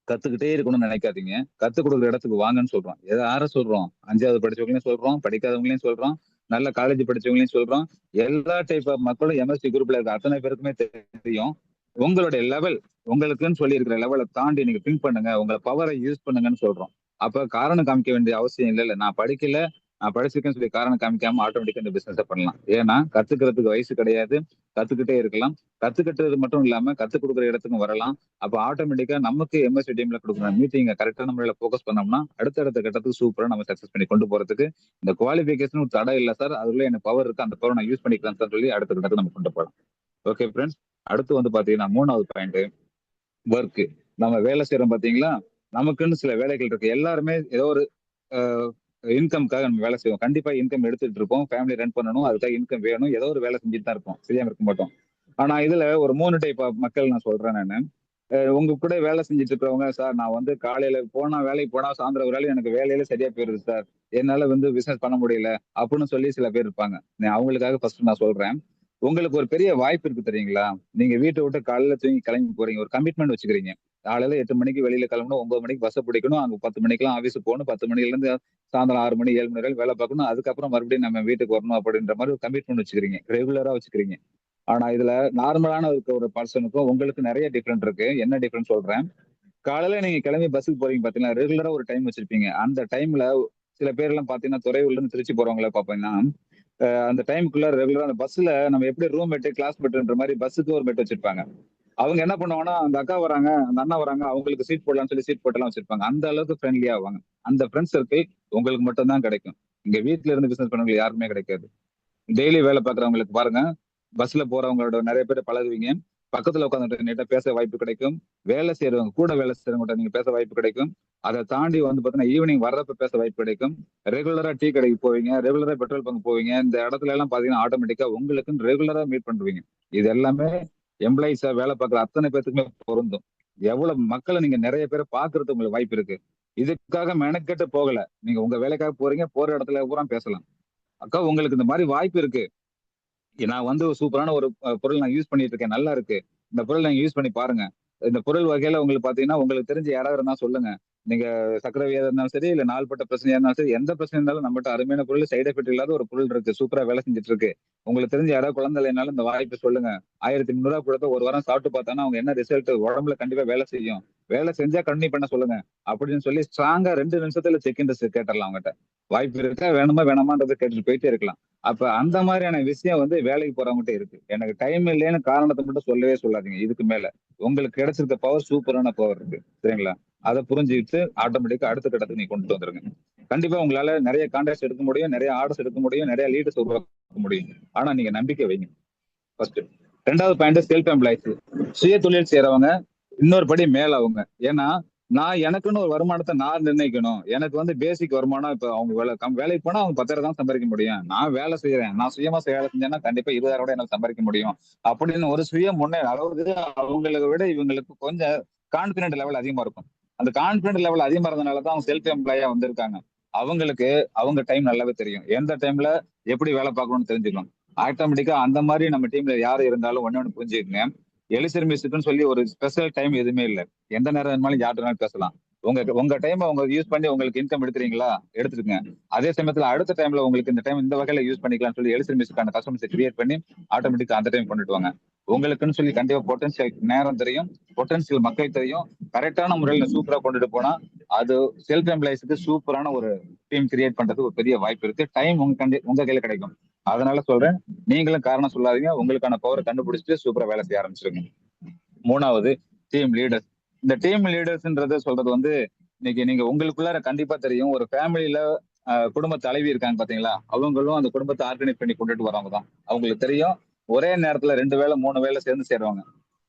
கத்துக்கிட்டே இருக்கணும்னு நினைக்காதீங்க, கத்துக் கொடுக்குற இடத்துக்கு வாங்கன்னு சொல்றோம். யார சொல்றோம்? 5வது படிச்சவங்களையும் சொல்றோம், படிக்காதவங்களையும் சொல்றோம், நல்ல காலேஜ் படிச்சவங்களையும் சொல்றோம். எல்லா டைப் ஆஃப் மக்களும் எம்எஸ்டி குரூப்ல இருக்க அத்தனை பேருக்குமே தெரியும். உங்களுடைய லெவல், உங்களுக்குன்னு சொல்லி இருக்கிற லெவலை தாண்டி நீங்க திங்க் பண்ணுங்க, உங்களை பவரை யூஸ் பண்ணுங்கன்னு சொல்றோம். அப்ப காரணம் காமிக்க வேண்டிய அவசியம் இல்ல. நான் படிக்கல, நான் படிச்சிருக்கேன்னு சொல்லி காரணம் காமிக்காம ஆட்டோமேட்டிக்கா இந்த பிசினஸ் பண்ணலாம். ஏன்னா கத்துக்கிறதுக்கு வயசு கிடையாது, கத்துக்கிட்டே இருக்கலாம். கத்துக்கிட்டது மட்டும் இல்லாம கத்துக் கொடுக்குற இடத்துக்கும் வரலாம். அப்ப ஆட்டோமேட்டிக்கா நமக்கு எம்எஸ்சி டீம்ல கொடுக்குற மீட்டிங்க கரெக்டா நம்மளால போக்கஸ் பண்ணோம்னா அடுத்தடுத்த கட்டத்துக்கு சூப்பரா நம்ம சக்சஸ் பண்ணி கொண்டு போறதுக்கு இந்த குவாலிபிகேஷன் ஒரு தடை இல்லை சார், அதுல எனக்கு பவர் இருக்கு, அந்த பவர் நான் யூஸ் பண்ணிக்கலாம் சார் சொல்லி அடுத்த கட்டத்துக்கு நம்ம கொண்டு போகலாம். ஓகே ஃப்ரெண்ட்ஸ், அடுத்து வந்து பாத்தீங்கன்னா 3வது பாயிண்ட் ஒர்க். நம்ம வேலை செய்யறோம் பாத்தீங்களா, நமக்குன்னு சில வேலைகள் இருக்கு. எல்லாருமே ஏதோ ஒரு இன்கம்காக நம்ம வேலை செய்வோம். கண்டிப்பா இன்கம் எடுத்துட்டு இருப்போம், ஃபேமிலி ரன் பண்ணணும், அதுக்காக இன்கம் வேணும், ஏதோ ஒரு வேலை செஞ்சுட்டு தான் இருப்போம், செய்யாம இருக்க மாட்டோம். ஆனா இதுல ஒரு 3 டைப் ஆஃப் மக்கள் நான் சொல்றேன் நானு. உங்க கூட வேலை செஞ்சுட்டு இருக்கிறவங்க, சார் நான் வந்து காலையில போனா வேலைக்கு போனா சாயந்தரம் வரையிலும் எனக்கு வேலையில சரியா போயிருது சார், என்னால வந்து பிசினஸ் பண்ண முடியல அப்படின்னு சொல்லி சில பேர் இருப்பாங்க. நான் அவங்களுக்காக ஃபர்ஸ்ட் நான் சொல்றேன், உங்களுக்கு ஒரு பெரிய வாய்ப்பு இருக்கு தெரியுங்களா? நீங்க வீட்டை விட்டு காலையில தூங்கி கிளம்பி போறீங்க, ஒரு கமிட்மெண்ட் வச்சுக்கிறீங்க. காலையில 8 மணிக்கு வெளியில கிளம்பணும், 9 மணிக்கு பஸ் பிடிக்கணும், அங்க 10 மணிக்கெல்லாம் ஆஃபீஸ் போகணும், 10 மணில இருந்து சாயந்தரம் 6 மணி 7 மணி வரைக்கும் வேலை பார்க்கணும், அதுக்கப்புறம் மறுபடியும் நம்ம வீட்டுக்கு வரணும் அப்படின்ற மாதிரி ஒரு கமிட்மெண்ட் வச்சுக்கிறீங்க, ரெகுலரா வச்சுக்கிறீங்க. ஆனா இதுல நார்மலான இருக்க ஒரு பர்சனுக்கும் உங்களுக்கு நிறைய டிஃபரெண்ட் இருக்கு. என்ன டிஃபரெண்ட் சொல்றேன். காலையில நீங்க கிளம்பி பஸ்ஸுக்கு போறீங்க பாத்தீங்கன்னா ரெகுலரா ஒரு டைம் வச்சிருப்பீங்க. அந்த டைம்ல சில பேர் எல்லாம் பாத்தீங்கன்னா துறையூர்ல இருந்து திருச்சி போறவங்கள பாப்பீங்கன்னா அந்த டைமுக்குள்ள ரெகுலரா அந்த பஸ்ல நம்ம எப்படி ரூம் மேட் கிளாஸ் மேட்ன்ற மாதிரி பஸ்ஸுக்கு ஒரு மேட் வச்சிருப்பாங்க. அவங்க என்ன பண்ணுவாங்கன்னா அந்த அக்கா வராங்க அந்த அண்ணா வராங்க அவங்களுக்கு சீட் போடலாம்னு சொல்லி சீட் போட்டெல்லாம் வச்சிருப்பாங்க. அந்த அளவுக்கு ஃப்ரெண்ட்லியா ஆவாங்க. அந்த ஃப்ரெண்ட் சர்க்கிள் உங்களுக்கு மட்டும் தான் கிடைக்கும். இங்க வீட்ல இருந்து பிசினஸ் பண்ணவங்களுக்கு யாருமே கிடைக்காது. டெய்லி வேலை பார்க்குறவங்களுக்கு பாருங்க, பஸ்ல போறவங்களோட நிறைய பேர் பழகுவீங்க. பக்கத்துல உட்காந்துட்டு நீட்ட பேச வாய்ப்பு கிடைக்கும். வேலை செய்யறவங்க கூட வேலை செய்யறவங்ககிட்ட நீங்க பேச வாய்ப்பு கிடைக்கும். அதை தாண்டி வந்து பாத்தீங்கன்னா ஈவினிங் வர்றப்ப பேச வாய்ப்பு கிடைக்கும். ரெகுலரா டீ கடைக்கு போவீங்க, ரெகுலரா பெட்ரோல் பங்க் போவீங்க. இந்த இடத்துல எல்லாம் பாத்தீங்கன்னா ஆட்டோமேட்டிக்கா உங்களுக்குன்னு ரெகுலரா மீட் பண்ணுவீங்க. இது எல்லாமே எம்ப்ளாயிஸா வேலை பார்க்குற அத்தனை பேத்துக்குமே பொருந்தும். எவ்வளவு மக்களை நீங்க நிறைய பேரை பாக்குறதுக்கு உங்களுக்கு வாய்ப்பு இருக்கு. இதுக்காக மெனக்கெட்டு போகல. நீங்க உங்க வேலைக்காக போறீங்க, போற இடத்துல பூரா பேசலாம். அக்கா உங்களுக்கு இந்த மாதிரி வாய்ப்பு இருக்கு. நான் வந்து சூப்பரான ஒரு பொருள் நான் யூஸ் பண்ணிட்டு இருக்கேன், நல்லா இருக்கு. இந்த பொருள் நீங்க யூஸ் பண்ணி பாருங்க. இந்த பொருள் வகையில உங்களுக்கு பாத்தீங்கன்னா உங்களுக்கு தெரிஞ்ச யாராவது இருந்தா சொல்லுங்க. நீங்க சக்கரை வியாதி இருந்தாலும் சரி, இல்ல நாள்பட்ட பிரச்சனையா இருந்தாலும் சரி, எந்த பிரச்சனை இருந்தாலும் நம்மகிட்ட அருமையான பொருள், சைடு எஃபெக்ட் இல்லாத ஒரு பொருள் இருக்கு, சூப்பரா வேலை செஞ்சுட்டு இருக்கு. உங்களுக்கு தெரிஞ்ச யாராவது குழந்தை இல்லைனாலும் இந்த வாய்ப்பு சொல்லுங்க. 1300 கொடுத்து ஒரு வாரம் சாப்பிட்டு பார்த்தானா அவங்க என்ன ரிசல்ட் உடம்புல கண்டிப்பா வேலை செய்யும். வேலை செஞ்சா கண்டினியூ பண்ண சொல்லுங்க அப்படின்னு சொல்லி ஸ்ட்ராங்கா 2 நிமிஷத்துல செக் இன் கேட்டலாம் அவங்ககிட்ட. வாய்ப்பு இருக்கா வேணுமா வேணாமான்றதை கேட்டுட்டு போயிட்டே இருக்கலாம். அப்ப அந்த மாதிரியான விஷயம் வந்து வேலைக்கு போறவங்ககிட்ட இருக்கு. எனக்கு டைம் இல்லைன்னு காரணத்தை மட்டும் சொல்லவே சொல்லாதீங்க. இதுக்கு மேல உங்களுக்கு கிடைச்சிருக்க பவர் சூப்பரான பவர் இருக்கு, சரிங்களா? அதை புரிஞ்சுக்கிட்டு ஆட்டோமேட்டிக்கா அடுத்த கட்டத்துக்கு நீங்க கொண்டு வந்துருங்க. கண்டிப்பா உங்களால நிறைய கான்டாக்ட் எடுக்க முடியும், நிறைய ஆர்டர்ஸ் எடுக்க முடியும், நிறைய லீடர்ஸ் உருவாக்க முடியும். ஆனா நீங்க நம்பிக்கை வைங்க ஃபர்ஸ்ட். ரெண்டாவது பாயிண்ட் செல்ஃப் எம்ப்ளாய்ஸ், சுய தொழில் செய்யறவங்க இன்னொரு படி மேல அவங்க. ஏன்னா நான் எனக்குன்னு ஒரு வருமானத்தை நான் நிர்ணயிக்கணும். எனக்கு வந்து பேசிக் வருமானம் இப்ப அவங்க வேலைக்கு போனா அவங்க 10,000 தான் சம்பாதிக்க முடியும். நான் வேலை செய்யறேன், நான் சுயமா வேலை செஞ்சேன்னா கண்டிப்பா 20,000 கூட என்னால சம்பாதிக்க முடியும் அப்படின்னு ஒரு சுய அதாவது அவங்களை விட இவங்களுக்கு கொஞ்சம் கான்பிடன்ட் லெவல் அதிகமா இருக்கும். அந்த கான்பிடன்ட் லெவல் அதிகமா இருந்தனாலதான் அவங்க செல்ஃப் எம்ப்ளாயா வந்திருக்காங்க. அவங்களுக்கு அவங்க டைம் நல்லாவே தெரியும், எந்த டைம்ல எப்படி வேலை பார்க்கணும்னு தெரிஞ்சுக்கணும். ஆட்டோமேட்டிக்கா அந்த மாதிரி நம்ம டீம்ல யாரு இருந்தாலும் ஒண்ணு புரிஞ்சுக்கங்க. எலிசர் மிஸ்ன்னு சொல்லி ஒரு ஸ்பெஷல் டைம் எதுவுமே இல்லை. எந்த நேரம் வேணுமாலும் யார்கிட்ட பேசலாம். உங்க உங்க டைம் அவங்க யூஸ் பண்ணி உங்களுக்கு இன்கம் எடுத்துறீங்களா, எடுத்துருங்க. அதே சமயத்துல அடுத்த டைம்ல உங்களுக்கு இந்த டைம் இந்த வகையில யூஸ் பண்ணிக்கலாம்னு சொல்லி எலிசர் மிஸ்க்கான கஸ்டமர்ஸ் கிரியேட் பண்ணி ஆட்டோமேட்டிக்கா அந்த டைம் கொண்டுட்டு வாங்க. உங்களுக்குன்னு சொல்லி கண்டிப்பா பொட்டன்சியல் நேரம் தெரியும், பொட்டன்சியல் மக்கள் தெரியும். கரெக்டான முறையில சூப்பரா கொண்டுட்டு போனா அது செல்ஃப் எம்ப்ளாய்ஸ்க்கு சூப்பரான ஒரு டீம் கிரியேட் பண்றது ஒரு பெரிய வாய்ப்பு இருக்கு. டைம் உங்க கையில கிடைக்கும். அதனால சொல்றேன், நீங்களும் காரணம் சொல்லாதீங்க. உங்களுக்கான பவரை கண்டுபிடிச்சிட்டு சூப்பரா வேலை செய்ய ஆரம்பிச்சிருங்க. மூணாவது டீம் லீடர்ஸ். இந்த டீம் லீடர்ஸ்ன்றது சொல்றது வந்து இன்னைக்கு நீங்க உங்களுக்குள்ளார கண்டிப்பா தெரியும். ஒரு ஃபேமிலியில குடும்ப தலைவி இருக்காங்க பாத்தீங்களா, அவங்களும் அந்த குடும்பத்தை ஆர்கனைஸ் பண்ணி கொண்டுட்டு வரவங்க தான். அவங்களுக்கு தெரியும் ஒரே நேரத்துல 2 வேலை 3 வேலை சேர்ந்து சேருவாங்க.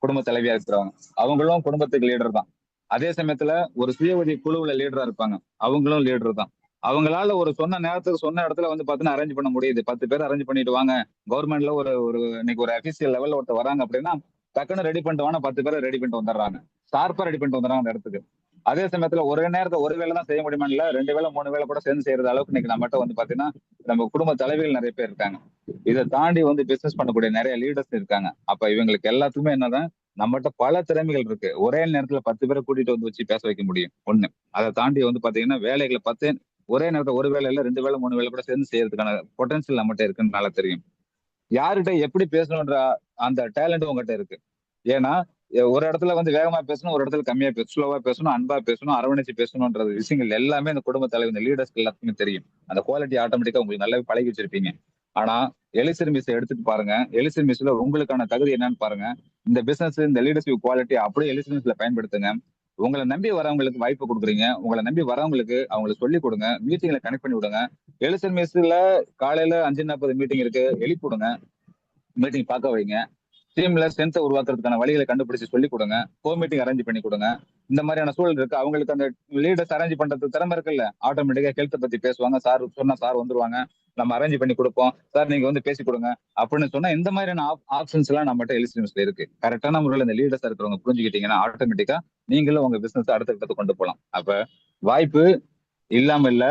குடும்ப தலைவியா இருக்கிறவங்க அவங்களும் குடும்பத்துக்கு லீடர் தான். அதே சமயத்துல ஒரு சுய உதவி குழுவுல லீடரா இருப்பாங்க, அவங்களும் லீடர் தான். அவங்களால ஒரு சொன்ன நேரத்துக்கு சொன்ன இடத்துல வந்து பாத்தீங்கன்னா அரேஞ்ச் பண்ண முடியுது. 10 பேர் அரேஞ்ச் பண்ணிட்டு வாங்க. கவர்மெண்ட்ல ஒரு ஒரு இன்னைக்கு ஒரு அபிஷியல் லெவல்ல ஒருத்தர் வராங்க அப்படின்னா டக்குன்னு ரெடி பண்ணிட்டு வாங்க, 10 பேரை ரெடி பண்ணிட்டு வந்துடுறாங்க. ஷார்ப்பா ரெடி பண்ணிட்டு வந்துடுறாங்க அந்த இடத்துக்கு. அதே சமயத்துல ஒரே நேரத்தை ஒரு வேலை தான் செய்ய முடியுமா, இல்ல 2 வேலை 3 வேலை கூட சேர்ந்து செய்யறது அளவுக்கு இன்னைக்கு நம்மகிட்ட வந்து பாத்தீங்கன்னா நம்ம குடும்ப தலைவிகள் நிறைய பேர் இருக்காங்க. இதை தாண்டி வந்து பிசினஸ் பண்ணக்கூடிய நிறைய லீடர்ஸ் இருக்காங்க. அப்ப இவங்களுக்கு எல்லாத்துக்குமே என்னதான் நம்மகிட்ட பல திறமைகள் இருக்கு. ஒரே நேரத்துல 10 பேரை கூட்டிட்டு வந்து வச்சு பேச வைக்க முடியும் ஒண்ணு. அதை தாண்டி வந்து பாத்தீங்கன்னா வேலைகளை 10 ஒரே நேரத்துல ஒரு வேலை இல்ல 2 வேலை 3 வேலை கூட சேர்ந்து செய்யறதுக்கான பொட்டன்சியல் நம்மகிட்ட இருக்குன்னு நல்லா தெரியும். யாருகிட்ட எப்படி பேசணும்ன்ற அந்த டேலண்ட் உங்ககிட்ட இருக்கு. ஏன்னா ஒரு இடத்துல வந்து வேகமா பேசணும், ஒரு இடத்துல கம்மியா பேசணும், ஸ்லோவா பேசணும், அன்பா பேசணும், அரவணைச்சு பேசணும்ன்றது விஷயங்கள் எல்லாமே இந்த குடும்ப தலைவர் இந்த லீடர்ஸ்க்கு எல்லாத்துக்குமே தெரியும். அந்த குவாலிட்டி ஆட்டோமேட்டிக்கா உங்களுக்கு நல்லாவே பழகி வச்சிருப்பீங்க. ஆனா எலிசர் மிஸ் எடுத்துட்டு பாருங்க. எலிசர் மிஸ்ல உங்களுக்கான தகுதி என்னன்னு பாருங்க. இந்த பிசினஸ் இந்த லீடர்ஷிப் குவாலிட்டி அப்படியே எலிசர் மிஸ்ல பயன்படுத்துங்க. உங்களை நம்பி வரவங்களுக்கு வாய்ப்பு கொடுக்குறீங்க. உங்களை நம்பி வரவங்களுக்கு அவங்களுக்கு சொல்லி கொடுங்க. மீட்டிங்ல கனெக்ட் பண்ணி விடுங்க. எலிசர் மிஸ்ல காலையில 5:40 மீட்டிங் இருக்கு, எழுப்பி விடுங்க. மீட்டிங் பார்க்க வைங்க. டீம்ல ஸ்ட்ரென்த்தை உருவாக்குறதுக்கான வழிகளை கண்டுபிடிச்சு சொல்லி கொடுங்க. கோ மீட்டிங் அரேஞ்ச் பண்ணி கொடுங்க. இந்த மாதிரியான சூழல் இருக்கு. அவங்களுக்கு அந்த லீடர்ஸ் அரேஞ்ச் பண்றது திறமை இருக்குல்ல, ஆட்டோமேட்டிக்கா ஹெல்த் பத்தி பேசுவாங்க. சார் சொன்னா சார் வந்துருவாங்க, நம்ம அரேஞ்ச் பண்ணி கொடுப்போம், சார் நீங்க வந்து பேசி கொடுங்க அப்படின்னு சொன்னா இந்த மாதிரியான ஆப்ஷன்ஸ் எல்லாம் நம்மகிட்ட எலிசினிஸ்ல இருக்கு. கரெக்டான முறையில் இந்த லீடர்ஸ் இருக்கிறவங்க புரிஞ்சுக்கிட்டீங்கன்னா ஆட்டோமேட்டிக்கா நீங்களும் உங்க பிசினஸ் அடுத்த கட்டத்தை கொண்டு போகலாம். அப்ப வாய்ப்பு இல்லாம இல்ல,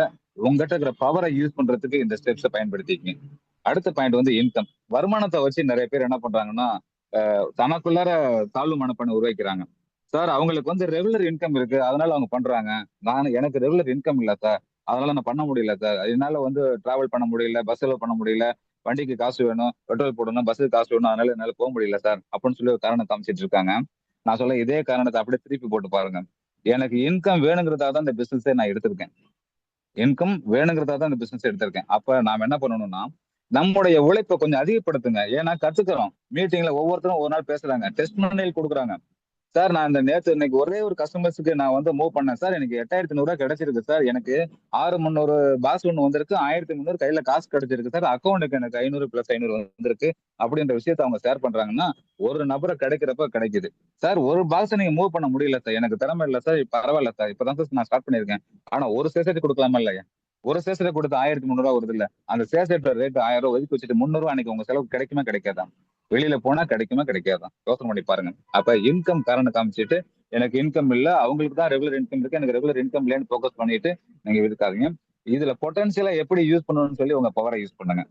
உங்ககிட்ட இருக்கிற பவரை யூஸ் பண்றதுக்கு இந்த ஸ்டெப்ஸை பயன்படுத்திக்கங்க. அடுத்த பாயிண்ட் வந்து இன்கம். வருமானத்தை வச்சு நிறைய பேர் என்ன பண்றாங்கன்னா தனக்குள்ளார தாழ்வு மனப்பான்மை உருவாக்கிறாங்க. சார் அவங்களுக்கு வந்து ரெகுலர் இன்கம் இருக்கு அதனால அவங்க பண்றாங்க. எனக்கு ரெகுலர் இன்கம் இல்ல சார், அதனால நான் பண்ண முடியல சார். என்னால வந்து டிராவல் பண்ண முடியல, பஸ் செலவு பண்ண முடியல, வண்டிக்கு காசு வேணும், பெட்ரோல் போடணும், பஸ்ஸுக்கு காசு வேணும், அதனால என்னால போக முடியல சார் அப்படின்னு சொல்லி ஒரு காரணம் காமிச்சிட்டு இருக்காங்க. நான் சொல்ல இதே காரணத்தை அப்படியே திருப்பி போட்டு பாருங்க. எனக்கு இன்கம் வேணுங்கிறதாக தான் இந்த பிசினஸே நான் எடுத்திருக்கேன். இன்கம் வேணுங்கிறதா தான் இந்த பிசினஸ் எடுத்திருக்கேன். அப்ப நாம என்ன பண்ணணும்னா, நம்முடைய உழைப்பை கொஞ்சம் அதிகப்படுத்துங்க. ஏன்னா கத்துக்கிறோம். மீட்டிங்ல ஒவ்வொருத்தரும் ஒரு நாள் பேசுறாங்க. டெஸ்டிமோனியல் கொடுக்குறாங்க. சார் நான் இந்த நேத்து இன்னைக்கு ஒரே ஒரு கஸ்டமர்ஸ்க்கு நான் வந்து மூவ் பண்ணேன் சார். எனக்கு 8,800 கிடைச்சிருக்கு சார். எனக்கு 6,300 பாஸ் ஒண்ணு வந்திருக்கு. 1,300 கையில காசு கிடைச்சிருக்கு சார். அக்கௌண்ட்டுக்கு எனக்கு 500 பிளஸ் 500 வந்திருக்கு. அப்படின்ற விஷயத்த அவங்க ஷேர் பண்றாங்கன்னா, ஒரு நபரை கிடைக்கிறப்ப கிடைக்குது. சார் ஒரு பாக்ஸ் நீங்க மூவ் பண்ண முடியல சார். எனக்கு திறமை இல்ல சார். பரவாயில்ல சார். இப்பதான் சார் நான் ஸ்டார்ட் பண்ணியிருக்கேன். ஆனா ஒரு சேசட் கொடுக்கலாமா இல்லையா? ஒரு சேசட் கொடுத்து 1,300 வருது இல்ல. அந்த சேசட் ரேட் 1,000 ஒதுக்கி வச்சுட்டு 300 அன்னைக்கு உங்க செலவு கிடைக்குமா கிடைக்காதா? வெளியில போனா கிடைக்குமா கிடைக்காதா? யோசனை பண்ணி பாருங்க. அப்ப இன்கம் காரணம் காமிச்சிட்டு எனக்கு இன்கம் இல்ல, அவங்களுக்கு தான் ரெகுலர் இன்கம் இருக்கு, எனக்கு ரெகுலர் இன்கம் இல்லைன்னு ஃபோக்கஸ் பண்ணிட்டு நீங்க இருக்காதீங்க. இதுல பொட்டன்ஷியலா எப்படி யூஸ் பண்ணணும்னு சொல்லி உங்க பவரை யூஸ் பண்ணுங்க.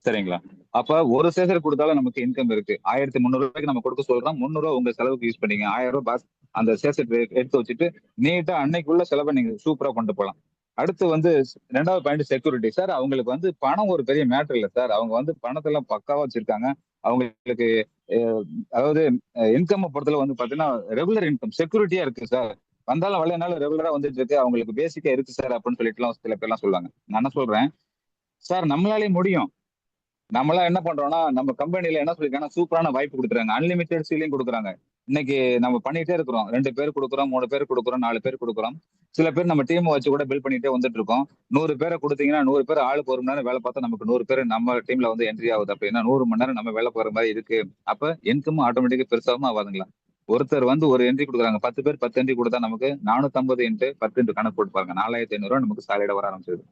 சரிங்களா? அப்ப ஒரு சேசர் கொடுத்தாலும் நமக்கு இன்கம் இருக்கு. 1,300 நம்ம கொடுக்க சொல்றோம். 300 உங்க செலவுக்கு யூஸ் பண்ணீங்க. 1,000 பாஸ் அந்த சேசட் எடுத்து வச்சுட்டு நீட்டா அன்னைக்குள்ள செலவை நீங்க சூப்பரா கொண்டு போலாம். அடுத்து வந்து 2வது பாயிண்ட் செக்யூரிட்டி. சார் அவங்களுக்கு வந்து பணம் ஒரு பெரிய மேட்டர் இல்ல சார். அவங்க வந்து பணத்தெல்லாம் பக்காவா வச்சிருக்காங்க. அவங்களுக்கு அஹ், அதாவது இன்கம் பொறுத்தல வந்து பாத்தீங்கன்னா ரெகுலர் இன்கம் செக்யூரிட்டியா இருக்கு சார். வந்தாலும் வரலைனாலும் ரெகுலரா வந்துட்டு இருக்கு. அவங்களுக்கு பேசிக்கா இருக்கு சார் அப்படின்னு சொல்லிட்டு சில பேர்லாம் சொல்லுவாங்க. நான் என்ன சொல்றேன், சார் நம்மளாலே முடியும். நம்மளா என்ன பண்றோம்னா நம்ம கம்பெனில என்ன சொல்லிருக்காங்கன்னா சூப்பரான வாய்ப்பு கொடுக்குறாங்க. அன்லிமிட்டெட் சீலிங் கொடுக்குறாங்க. இன்னைக்கு நம்ம பண்ணிட்டே இருக்கிறோம். 2 பேர் கொடுக்குறோம், 3 பேர் கொடுக்குறோம், 4 பேர் கொடுக்குறோம். சில பேர் நம்ம டீம் வச்சு கூட பில்ட் பண்ணிட்டே வந்துட்டு இருக்கோம். 100 பேரை கொடுத்தீங்கன்னா 100 பேர் ஆளுக்கு 1 மணி நேரம் வேலை பார்த்தா நமக்கு 100 பேர் நம்ம டீம்ல வந்து என்ட்ரி ஆகுது. அப்படின்னா 100 மணி நேரம் நம்ம வேலை போற மாதிரி இருக்கு. அப்ப இன்கம் ஆட்டோமேட்டிக்கா பெருசாகவும் ஆகாதுங்களா? ஒருத்தர் வந்து ஒரு என்ட்ரி கொடுக்குறாங்க. 10 பேர் 10 என்ட்ரி கொடுத்தா நமக்கு 450 இன்ட்டு 10 இன்ட்டு கணக்கு போட்டு பாருங்க. 4,500 நமக்கு சாலிடா வர ஆரம்பிச்சிருது.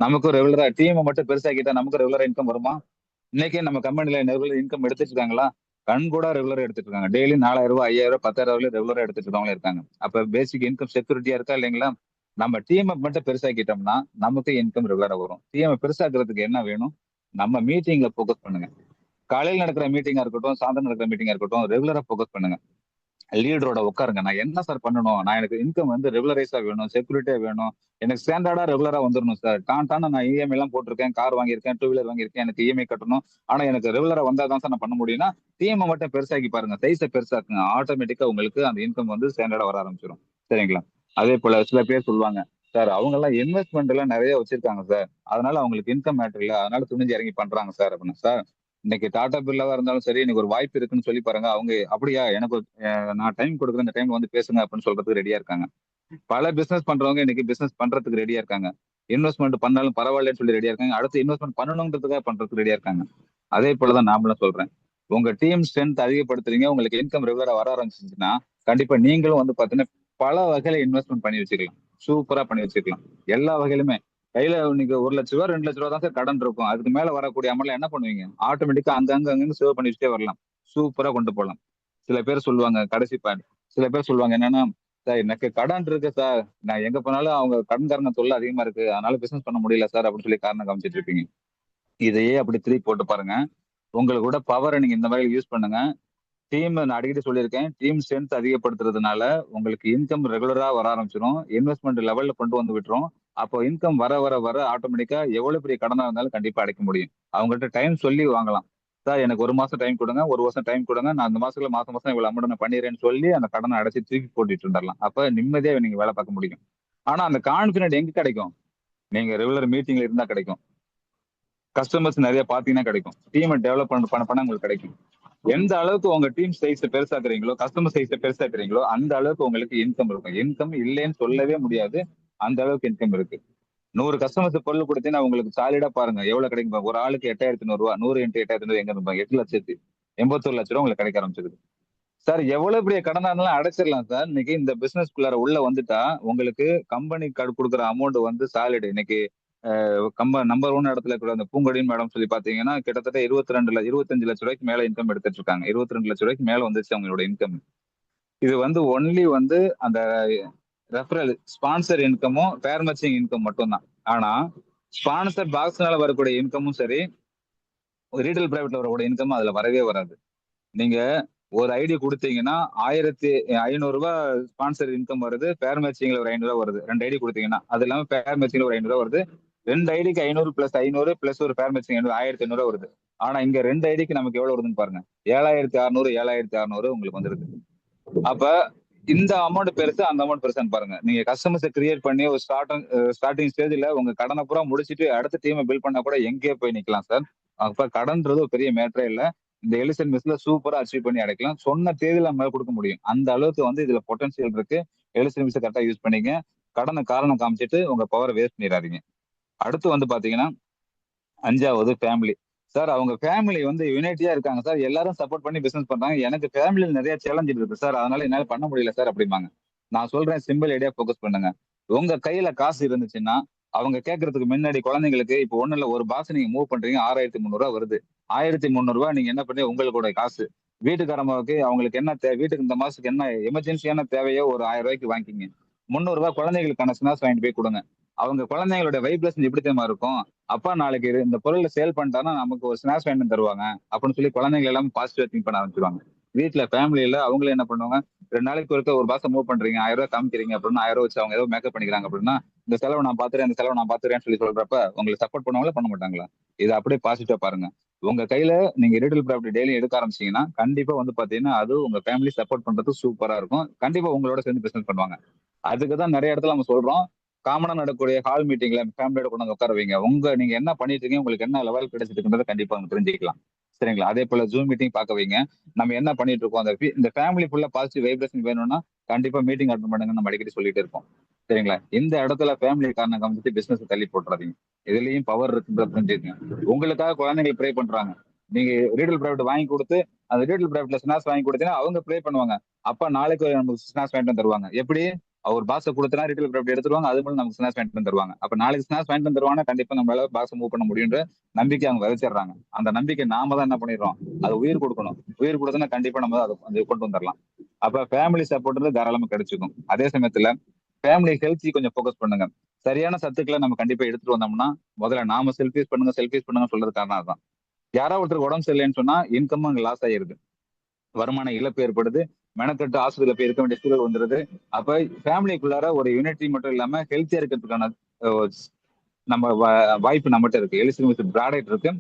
நமக்கு ரெகுலரா டீமை மட்டும் பெருசாக்கிட்டா நமக்கு ரெகுலரா இன்கம் வருமா? இன்னைக்கே நம்ம கம்பெனில ரெகுலர் இன்கம் எடுத்துட்டு இருக்காங்களா? கண் கூட ரெகுலரா எடுத்துட்டு இருக்காங்க. டெய்லி 4,000 5,000 10,000 ரெகுலரா எடுத்துட்டு இருக்கவங்க இருக்காங்க. அப்ப பேசிக் இன்கம் செக்யூரிட்டியா இருக்கா இல்லைங்களா? நம்ம டீமை மட்டும் பெருசாக்கிட்டோம்னா நமக்கு இன்கம் ரெகுலரா வரும். டீமை பெருசாக்குறதுக்கு என்ன வேணும்? நம்ம மீட்டிங்ல போக்கஸ் பண்ணுங்க. காலையில் நடக்கிற மீட்டிங்கா இருக்கட்டும், சாயந்தரம் நடக்கிற மீட்டிங்கா இருக்கட்டும், ரெகுலரா போக்கஸ் பண்ணுங்க. லீடரோட உட்காருங்க. நான் என்ன சார் பண்ணணும்? நான் எனக்கு இன்கம் வந்து ரெகுலரைஸா வேணும், செக்யூரிட்டியா வேணும். எனக்கு ஸ்டாண்டர்டா ரெகுலரா வந்துடணும் சார். டான் நான் இஎம்ஐ எல்லாம் போட்டிருக்கேன், கார் வாங்கியிருக்கேன், டூ வீலர் வாங்கியிருக்கேன், எனக்கு இஎம்ஐ கட்டணும். ஆனா எனக்கு ரெகுலரா வந்தா தான் சார் நான் பண்ண முடியும்னா டீமை மட்டும் பெருசாக்கி பாருங்க. சைஸை பெருசாக்குங்க. ஆட்டோமேட்டிக்கா உங்களுக்கு அந்த இன்கம் வந்து ஸ்டாண்டர்டா வர ஆரம்பிச்சிடும். சரிங்களா? அதே போல சில பேர் சொல்லுவாங்க, சார் அவங்க எல்லாம் இன்வெஸ்ட்மெண்ட் எல்லாம் நிறைய வச்சிருக்காங்க சார். அதனால அவங்களுக்கு இன்கம் மேட்டர் இல்ல. அதனால துணிஞ்சு இறங்கி பண்றாங்க சார் அப்படின்னு. சார் இன்னைக்கு டாடா பிர்லாவா இருந்தாலும் சரி, இன்னைக்கு ஒரு வாய்ப்பு இருக்குன்னு சொல்லி பாருங்க. அவங்க அப்படியா எனக்கு நான் டைம் கொடுக்குறேன், இந்த டைம்ல வந்து பேசுங்க அப்படின்னு சொல்றதுக்கு ரெடியா இருக்காங்க. பல பிசினஸ் பண்றவங்க இன்னைக்கு பிசினஸ் பண்றதுக்கு ரெடியா இருக்காங்க. இன்வெஸ்ட்மெண்ட் பண்ணாலும் பரவாயில்லன்னு சொல்லி ரெடியா இருக்காங்க. அடுத்து இன்வெஸ்ட்மெண்ட் பண்ணணுங்கிறதுக்காக பண்றதுக்கு ரெடியா இருக்காங்க. அதே போலதான் நாமளும் சொல்றேன். உங்க டீம் ஸ்ட்ரென்த் அதிகப்படுத்துறீங்க, உங்களுக்கு இன்கம் ரெகுலரா வர ஆரம்பிச்சுச்சுன்னா கண்டிப்பா நீங்களும் வந்து பாத்தீங்கன்னா பல வகையில இன்வெஸ்ட்மெண்ட் பண்ணி வச்சுக்கலாம். சூப்பரா பண்ணி வச்சுக்கலாம். எல்லா வகையிலுமே. கையில நீங்க 1,00,000 2,00,000 தான் சார் கடன் இருக்கும். அதுக்கு மேல வரக்கூடிய அமௌண்ட்ல என்ன பண்ணுவீங்க? ஆட்டோமேட்டிக்கா அங்கங்க சேவ் பண்ணி வச்சுட்டே வரலாம். சூப்பரா கொண்டு போகலாம். சில பேர் சொல்லுவாங்க கடைசி பாயிண்ட். சில பேர் சொல்லுவாங்க என்னன்னா, சார் எனக்கு கடன் இருக்கு சார். நான் எங்க போனாலும் அவங்க கடன்காரங்க தொல்லை அதிகமா இருக்கு. அதனால பிசினஸ் பண்ண முடியல சார் அப்படின்னு சொல்லி காரணம் காமிச்சிட்டு இருப்பீங்க. இதையே அப்படி திருப்பி போட்டு பாருங்க. உங்களுக்கு கூட பவரை நீங்க இந்த மாதிரி யூஸ் பண்ணுங்க. டீம் நான் அடிக்கடி சொல்லியிருக்கேன். டீம் ஸ்ட்ரென்த் அதிகப்படுத்துறதுனால உங்களுக்கு இன்கம் ரெகுலரா வர ஆரம்பிச்சிடும். இன்வெஸ்ட்மெண்ட் லெவல்ல கொண்டு வந்து விட்டுரும். அப்போ இன்கம் வர வர வர ஆட்டோமேட்டிக்கா எவ்வளவு பெரிய கடனா இருந்தாலும் கண்டிப்பா அடைக்க முடியும். அவங்ககிட்ட டைம் சொல்லி வாங்கலாம். சார் எனக்கு 1 மாசம் டைம் கொடுங்க, 1 வருஷம் டைம் கொடுங்க. நான் அந்த மாசத்துல மாசம் மாசம் இவ்வளவு அமௌண்ட் நான் பண்ணிடுறேன்னு சொல்லி அந்த கடனை அடைச்சு தூக்கி போட்டுட்டு இருந்துடலாம். அப்ப நிம்மதியா நீங்க வேலை பார்க்க முடியும். ஆனா அந்த கான்பிடன்ட் எங்க கிடைக்கும்? நீங்க ரெகுலர் மீட்டிங்ல இருந்தா கிடைக்கும். கஸ்டமர்ஸ் நிறைய பாத்தீங்கன்னா கிடைக்கும். டீமை டெவலப் பண்ண உங்களுக்கு கிடைக்கும். எந்த அளவுக்கு உங்க டீம் சைஸ் பெருசாக்குறீங்களோ, கஸ்டமர் சைஸ் பெருசாக்குறீங்களோ அந்த அளவுக்கு உங்களுக்கு இன்கம் இருக்கும். இன்கம் இல்லைன்னு சொல்லவே முடியாது. அந்த அளவுக்கு இன்கம் இருக்கு. 100 கஸ்டமர்ஸ் பொருள் கொடுத்தீங்கன்னா உங்களுக்கு சாலிடா பாருங்க எவ்வளவு கிடைக்கும் பாருங்க. ஒரு ஆளுக்கு 8,800 100 இன்ட்டு 8,800 எங்க இருப்பாங்க? 8,00,000 81,00,000 உங்களுக்கு கிடைக்க ஆரம்பிச்சிருக்கு. சார் எவ்வளவு பெரிய கடனா இருந்தாலும் அடைச்சிடலாம் சார். இன்னைக்கு இந்த பிசினஸ்க்குள்ளார உள்ள வந்துட்டா உங்களுக்கு கம்பெனி கொடுக்குற அமௌண்ட் வந்து சாலிட். இன்னைக்கு நம்பர் 1 இடத்துல இருக்கிற அந்த பூங்கொடியின் மேடம் சொல்லி பாத்தீங்கன்னா கிட்டத்தட்ட 25 லட்சம் ரூபாய்க்கு மேல இன்கம் எடுத்துட்டு இருக்காங்க. 22 லட்சம் ரூபாய்க்கு மேல வந்துச்சு அவங்களோட இன்கம். இது வந்து ஒன்லி வந்து அந்த ரெஃபரல் ஸ்பான்சர் இன்கமும் பேர் மேட்சிங் இன்கம் மட்டும் தான். ஆனா ஸ்பான்சர் பாக்ஸ்னால வரக்கூடிய இன்கமும் சரி, ரீட்டைல் பிரைவேட்ல வரக்கூடிய இன்கம் அதுல வரவே வராது. நீங்க ஒரு ஐடி கொடுத்தீங்கன்னா 1,500 ரூபாய் ஸ்பான்சர் இன்கம் வருது. பேர் மேட்சிங்ல ஒரு 500 ரூபாய் வருது. 2 ஐடி கொடுத்தீங்கன்னா அது இல்லாம பேர் மேட்சிங்ல ஒரு 500 ரூபாய் வருது. 2 ஐடிக்கு 500 பிளஸ் 500 பிளஸ் ஒரு பேர் மேட்சிங் 1,500 ரூபாய் வருது. ஆனா இங்க 2 ஐடிக்கு நமக்கு எவ்வளவு வருதுன்னு பாருங்க. 7,600 7,600 உங்களுக்கு வந்துருது. அப்ப இந்த அமௌண்ட் பெருசு, அந்த அமௌண்ட் பெருசான்னு பாருங்க. நீங்க கஸ்டமர்ஸ கிரியேட் பண்ணி ஒரு ஸ்டார்ட்டிங் ஸ்டேஜ்ல உங்க கடன பூரா முடிச்சுட்டு அடுத்த டீம பில்ட் பண்ணா கூட எங்கேயோ போய் நிக்கலாம் சார். அப்ப கடன்றது ஒரு பெரிய மேட்டரே இல்ல. இந்த எலிசன் மிஸ்ல சூப்பரா அச்சீவ் பண்ணி அடைக்கலாம். சொன்ன தேதியில நம்மளால குடுக்க முடியும். அந்த அளவுக்கு வந்து இதுல பொட்டன்ஷியல் இருக்கு. எலிசன் மிஸ்ஸ கரெக்ட்டா யூஸ் பண்ணீங்க. கடன காரணம் காமிச்சுட்டு உங்க பவர வேஸ்ட் பண்ணிறாதீங்க. அடுத்து வந்து பாத்தீங்கன்னா 5வது ஃபேமிலி. சார் அவங்க ஃபேமிலி வந்து யுனைட்டியா இருக்காங்க சார். எல்லாரும் சப்போர்ட் பண்ணி பிசினஸ் பண்றாங்க. எனக்கு ஃபேமிலில நிறைய சேலஞ்ச் இருக்கு சார். அதனால என்னால பண்ண முடியல சார் அப்படிம்பாங்க. நான் சொல்றேன் சிம்பிள் ஐடியா ஃபோக்கஸ் பண்ணுங்க. உங்க கையில காசு இருந்துச்சுன்னா, அவங்க கேட்கறதுக்கு முன்னாடி குழந்தைங்களுக்கு இப்போ ஒண்ணும் இல்ல ஒரு பாக்ஸ் நீங்க மூவ் பண்றீங்க ரூ. 6,300 வருது. ரூ. 1,300 நீங்க என்ன பண்றீங்க உங்களுடைய காசு. வீட்டுக்காரம்மாவுக்கு அவங்களுக்கு என்ன வீட்டுக்கு இந்த மாசத்துக்கு என்ன எமர்ஜென்சியான தேவையோ ஒரு ரூ. 1000 வாங்கிக்கிங்க. ரூ. 300 குழந்தைகளுக்கான ஸ்நாக்ஸ் வாங்கிட்டு போய் கொடுங்க. அவங்க குழந்தைங்களோட வைப்ரேஷன் எப்படி தெரியுமா இருக்கும்? அப்பா நாளைக்கு இந்த பொருளை சேல் பண்ணிட்டாருன்னா நமக்கு ஒரு ஸ்நாக்ஸ் வாங்கி தருவாங்க அப்படின்னு சொல்லி குழந்தைங்க எல்லாம் பாசிட்டிவா திங்க் பண்ண ஆரம்பிச்சிருவாங்க. வீட்டுல ஃபேமிலியில அவங்களே என்ன பண்ணுவாங்க, 2 நாளைக்கு ஒருக்க ஒரு பாசம் மூவ் பண்றீங்க, ரூ. 1000 காமிக்கிறீங்க அப்படின்னா 1000 வச்சு அவங்க ஏதோ மேக்கப் பண்ணிக்கிறாங்க அப்படின்னா இந்த செலவு நான் பாத்துறேன், இந்த செலவு நான் பாத்துறேன்னு சொல்லி சொல்றப்ப உங்களுக்கு சப்போர்ட் பண்ணுவாங்களா பண்ண மாட்டாங்களா? இதை அப்படியே பாசிட்டிவா பாருங்க. உங்க கையில நீங்க ரீட்டைல் ப்ராப்பர்ட்டி டெய்லி எடுக்க ஆரம்பிச்சீங்கன்னா கண்டிப்பா வந்து பாத்தீங்கன்னா அது உங்க ஃபேமிலி சப்போர்ட் பண்றது சூப்பரா இருக்கும். கண்டிப்பா உங்களோட சேர்ந்து பிசினஸ் பண்ணுவாங்க. அதுக்குதான் நிறைய இடத்துல நம்ம சொல்றோம், காமனா நடக்கக்கூடிய ஹால் மீட்டிங்ல ஃபேமிலியோட கொண்டு வந்து உட்கார வைங்க. நீங்க என்ன பண்ணிட்டு இருக்கீங்க, உங்களுக்கு என்ன லெவல் கிடைச்சிருக்குன்றத கண்டிப்பா அவங்க தெரிஞ்சுக்கலாம். சரிங்களா? அதே போல ஜூம் மீட்டிங் பார்க்க வைங்க. நம்ம என்ன பண்ணிட்டு இருக்கோம், இந்த ஃபேமிலி ஃபுல்லா பாசிட்டிவ் வைப்ரேஷன் வேணும்னா கண்டிப்பா மீட்டிங் அட்டன் பண்ணுங்க நம்ம அடிக்கடி சொல்லிட்டு இருப்போம். சரிங்களா? இந்த இடத்துல ஃபேமிலி காரணம் காமிச்சிட்டு பிசினஸ் தள்ளி போட்டுறாதீங்க. இதுலயும் பவர் இருக்குன்றத புரிஞ்சுக்கங்க. உங்களுக்காக குழந்தைகள் ப்ரே பண்றாங்க. நீங்க ரீடல் பிரைவேட் வாங்கி கொடுத்து அந்த ரீடல் பிரைவேட்ல ஸ்நாக்ஸ் வாங்கி கொடுத்தீங்கன்னா அவங்க ப்ரே பண்ணுவாங்க. அப்ப நாளைக்கு நமக்கு ஸ்நாக்ஸ் வாங்கிட்டு வந்து தருவாங்க. எப்படி? அவர் பாக்ஸ கொடுத்தனா ரீட்டைல் ப்ராப்பர்ட்டி எடுத்துருவாங்க. அது மூலம் நமக்கு ஸ்நாக்ஸ் வாங்கிட்டு வந்து தருவாங்க. அப்ப நாளைக்கு ஸ்நாக்ஸ் வாங்கிட்டு வந்து தருவாங்கன்னா கண்டிப்பா நம்மளால பாக்ஸ் மூவ் பண்ண முடியுன்ற நம்பிக்கை அவங்க விதைச்சிடுறாங்க. அந்த நம்பிக்கை நாம தான் என்ன பண்ணிடுறோம், அது உயிர் கொடுக்கணும். உயிர் கொடுத்தனா கண்டிப்பா நம்ம அதை கொண்டு வந்துடலாம். அப்ப ஃபேமிலி சப்போர்ட் தாராளமா கிடைச்சிக்கும். அதே சமயத்துல ஃபேமிலி ஹெல்த்தி கொஞ்சம் ஃபோக்கஸ் பண்ணுங்க. சரியான சத்துக்களை நம்ம கண்டிப்பா எடுத்துட்டு வந்தோம்னா முதல்ல நாம செல்ஃபிஷ் பண்ணுங்க சொல்றது காரணம் அதுதான். யாராவது ஒருத்தருக்கு உடம்பு சரியில்லைன்னு சொன்னா இன்கம் அங்க லாஸ் ஆயிருது, வருமான இழப்பு ஏற்படுது, மெனக்கட்டு ஆஸ்பத்திரியில போய் இருக்க வேண்டிய சூழல் வந்துருது. அப்ப ஃபேமிலிக்குள்ளார ஒரு யூனிட்டி மட்டும் இல்லாம ஹெல்த்தியா இருக்கிறதுக்கான அஹ், நம்ம வாய்ப்பு நம்மகிட்ட இருக்கு. எலிசன் ப்ராடக்ட் இருக்கு.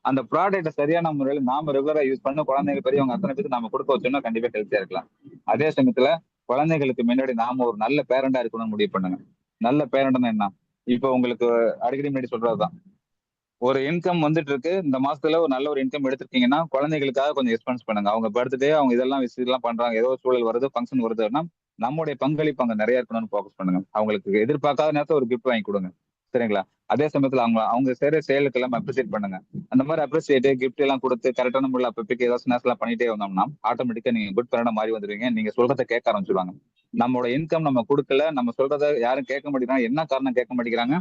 அந்த ப்ராடக்ட்டை சரியான முறையில் நாம ரெகுலரா யூஸ் பண்ண குழந்தைங்க பெரியவங்க அத்தனை பேருக்கு நாம கொடுக்க வச்சோம்னா கண்டிப்பா ஹெல்த்தியா இருக்கலாம். அதே சமயத்துல குழந்தைகளுக்கு முன்னாடி நாம ஒரு நல்ல பேரண்டா இருக்கணும்னு முடிவு பண்ணுங்க. நல்ல பேரண்ட்னா என்ன? இப்போ உங்களுக்கு அடிக்கடி முன்னாடி சொல்றதுதான், ஒரு இன்கம் வந்துட்டு இருக்கு. இந்த மாசத்துல ஒரு நல்ல ஒரு இன்கம் எடுத்திருக்கீங்கன்னா குழந்தைகளுக்காக கொஞ்சம் எக்ஸ்பென்ஸ் பண்ணுங்க. அவங்க பர்த்டே அவங்க இதெல்லாம் விஷயம் பண்றாங்க, ஏதோ ஒரு சூழல் வருது, ஃபங்க்ஷன் வருதுன்னா நம்முடைய பங்களிப்பு அங்க நிறைய இருக்கணும்னு ஃபோக்கஸ் பண்ணுங்க. அவங்களுக்கு எதிர்பார்க்காத நேரத்துல ஒரு கிஃப்ட் வாங்கி கொடுங்க. சரிங்களா? அதே சமயத்துல அவங்க அவங்க செய்யற செயலுக்கு எல்லாம் அப்ரிசியேட் பண்ணுங்க. அந்த மாதிரி அப்ரிசியேட் கிஃப்ட் எல்லாம் கொடுத்து கரெக்டான முறையில் அப்பப்பக்கு ஏதாவது ஸ்நாக்ஸ் எல்லாம் பண்ணிட்டே வந்தோம்னா ஆட்டோமேட்டிக்கா நீங்க குட் பேரண்டா மாறி வந்துருவீங்க. நீங்க சொல்றதை கேட்க ஆரம்பிச்சிருவாங்க. நம்மளோட இன்கம் நம்ம கொடுக்கல, நம்ம சொல்றதை யாரும் கேட்க மாட்டேங்கிறாங்க. என்ன காரணம் கேட்க மாட்டேங்கிறாங்க?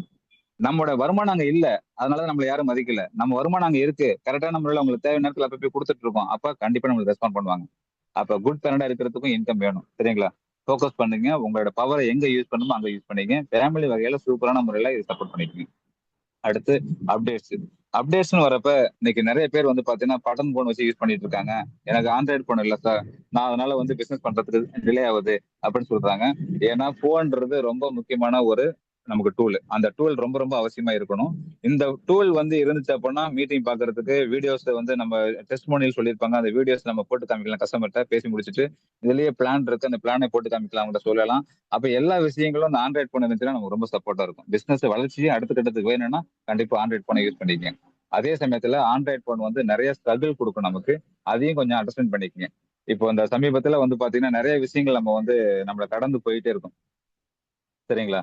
நம்மளோட வருமானம் அங்க இல்ல. அதனால நம்மள யாரும் மதிக்கல. நம்ம வருமானம் அங்க இருக்கு. கரெக்டான முறையில உங்களுக்கு தேவை நேரத்துல அப்ப போய் கொடுத்துட்டு இருக்கோம். அப்ப கண்டிப்பா நம்மளுக்கு ரெஸ்பாண்ட் பண்ணுவாங்க. அப்ப குட் பேரண்டா இருக்கிறதுக்கும் இன்கம் வேணும். சரிங்களா? ஃபோக்கஸ் பண்ணுங்க. உங்களோட பவரை எங்க யூஸ் பண்ணுமோ அங்க யூஸ் பண்ணீங்க. ஃபேமிலி வகையில சூப்பரான முறையில இது சப்போர்ட் பண்ணிக்கோங்க. அடுத்து அப்டேட்ஸ். அப்டேட்ஸ்னு வரப்ப இன்னைக்கு நிறைய பேர் வந்து பாத்தீங்கன்னா பட்டன் போன் வச்சு யூஸ் பண்ணிட்டு இருக்காங்க. எனக்கு ஆண்ட்ராய்டு போன் இல்ல சார், நான் அதனால வந்து பிசினஸ் பண்றதுக்கு டிலே ஆகுது அப்படின்னு சொல்றாங்க. ஏன்னா போன்றது ரொம்ப முக்கியமான ஒரு நமக்கு டூல். அந்த டூல் ரொம்ப ரொம்ப அவசியமா இருக்கணும். இந்த டூல் வந்து இருந்துச்சு அப்படின்னா மீட்டிங் பாக்குறதுக்கு வீடியோஸ் வந்து நம்ம டெஸ்ட் மோனியல் சொல்லியிருப்பாங்க, அந்த வீடியோஸ் நம்ம போட்டு காமிக்கலாம். கஸ்டமர்கிட்ட பேசி முடிச்சுட்டு இதுலயே பிளான் இருக்கு, அந்த பிளானை போட்டு காமிக்கலாம், அவங்க சொல்லலாம். அப்ப எல்லா விஷயங்களும் அந்த ஆண்ட்ராய்டு போன் இருந்துச்சுன்னா நமக்கு ரொம்ப சப்போர்ட்டா இருக்கும். பிசினஸ் வளர்ச்சியும் அடுத்த கட்டத்துக்கு வேணும்னா கண்டிப்பா ஆண்ட்ராய்ட் போனை யூஸ் பண்ணிக்கங்க. அதே சமயத்துல ஆண்ட்ராய்ட் போன் வந்து நிறைய ஸ்ட்ரகிள் கொடுக்கும் நமக்கு. அதையும் கொஞ்சம் அண்டர்ஸ்டாண்ட் பண்ணிக்கங்க. இப்போ இந்த சமீபத்துல வந்து பாத்தீங்கன்னா நிறைய விஷயங்கள் நம்ம வந்து நம்மள கடந்து போயிட்டே இருக்கும். சரிங்களா?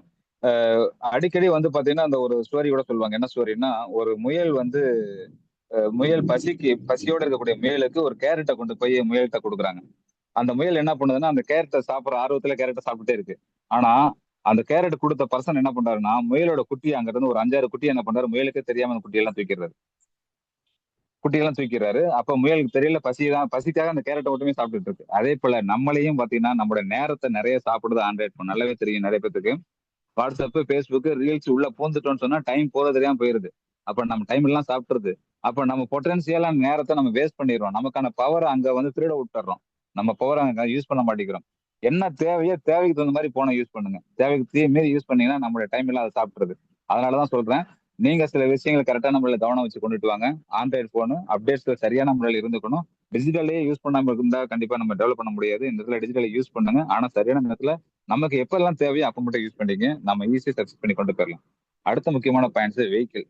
அடிக்கடி வந்து பாத்தீங்கன்னா அந்த ஒரு ஸ்டோரி கூட சொல்லுவாங்க. என்ன ஸ்டோரின்னா, ஒரு முயல் வந்து முயல் பசியோட இருக்கக்கூடிய முயலுக்கு ஒரு கேரட்டை கொண்டு போய் முயல்கிட்ட கொடுக்குறாங்க. அந்த முயல் என்ன பண்ணுதுன்னா அந்த கேரட்டை சாப்பிடுற ஆர்வத்துல கேரட்டை சாப்பிட்டுட்டே இருக்கு. ஆனா அந்த கேரட் கொடுத்த பர்சன் என்ன பண்றாருன்னா முயலோட குட்டி அங்க இருந்து ஒரு 5, 6 குட்டி என்ன பண்றாரு, முயலுக்கு தெரியாம அந்த குட்டியெல்லாம் தூக்கிடுறாரு. குட்டியெல்லாம் தூக்கிறாரு. அப்ப முயலுக்கு தெரியல, பசிக்காக அந்த கேரட்டை மட்டுமே சாப்பிட்டுட்டு இருக்கு. அதே போல நம்மளையும் பாத்தீங்கன்னா நம்மளோட நேரத்தை நிறைய சாப்பிடுறது ஆண்ட்ராய்ட் போன். நல்லாவே தெரியும் நிறைய பேத்துக்கு. வாட்ஸ்அப், பேஸ்புக், ரீல்ஸ் உள்ள பூந்துட்டோம்னு சொன்னா டைம் போறது தெரியாம போயிருது. அப்ப நம்ம டைம் எல்லாம் சாப்பிட்டுருது. அப்ப நம்ம பொட்டன்சியலான நேரத்தை நம்ம வேஸ்ட் பண்ணிடுறோம். நமக்கான பவர் அங்க வந்து திருட விட்டுறோம். நம்ம பவர் அங்க யூஸ் பண்ண மாட்டேங்கிறோம். என்ன தேவையோ தேவைக்கு தகுந்த மாதிரி போனை யூஸ் பண்ணுங்க. தேவைக்கு மீறி யூஸ் பண்ணீங்கன்னா நம்மளோட டைம் எல்லாம் அதை சாப்பிட்டுருது. அதனாலதான் சொல்றேன், நீங்க சில விஷயங்கள் கரெக்டான முறையில் கவனம் வச்சு கொண்டுட்டு வாங்க. ஆண்ட்ராய்டு போனு அப்டேட்ஸ்ல சரியான முறையில் இருந்துக்கணும். டிஜிட்டலே யூஸ் பண்ணாம இருந்தா கண்டிப்பா நம்ம டெவலப் பண்ண முடியாது. இந்த இடத்துல டிஜிட்டலை யூஸ் பண்ணுங்க. ஆனா சரியான நேரத்துல நமக்கு எப்பெல்லாம் தேவையோ அப்ப மட்டும் யூஸ் பண்ணிங்க. நம்ம ஈஸியா சக்சஸ் பண்ணி கொண்டு போயிடலாம். அடுத்த முக்கியமான பாயிண்ட்ஸ் வெஹிக்கிள்.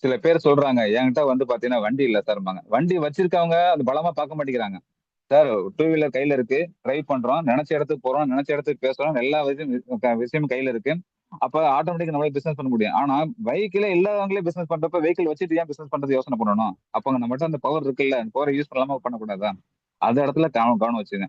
சில பேர் சொல்றாங்க என்கிட்ட வந்து பாத்தீங்கன்னா வண்டி இல்ல சார்பாங்க. வண்டி வச்சிருக்கவங்க அது பலமா பார்க்க மாட்டேங்கிறாங்க. சார் டூ வீலர் கையில இருக்கு, டிரைவ் பண்றோம், நினைச்ச இடத்துக்கு போறோம், நினைச்ச இடத்துக்கு பேசுறோம், எல்லா விஷயமும் கையில இருக்கு. அப்ப ஆட்டோமேட்டிக்கா நம்மளால பிசினஸ் பண்ண முடியும். ஆனா வெஹிக்கிளே இல்லாதவங்களே பிசினஸ் பண்றப்ப வெஹிக்கிள் வச்சுட்டு ஏன் பிசினஸ் பண்றது யோசனை பண்ணணும்? அப்ப நம்மகிட்ட அந்த பவர் இருக்குல்ல, அந்த பவரை யூஸ் பண்ணலாமா பண்ணக்கூடாதா? அந்த இடத்துல கவனம் வச்சுங்க.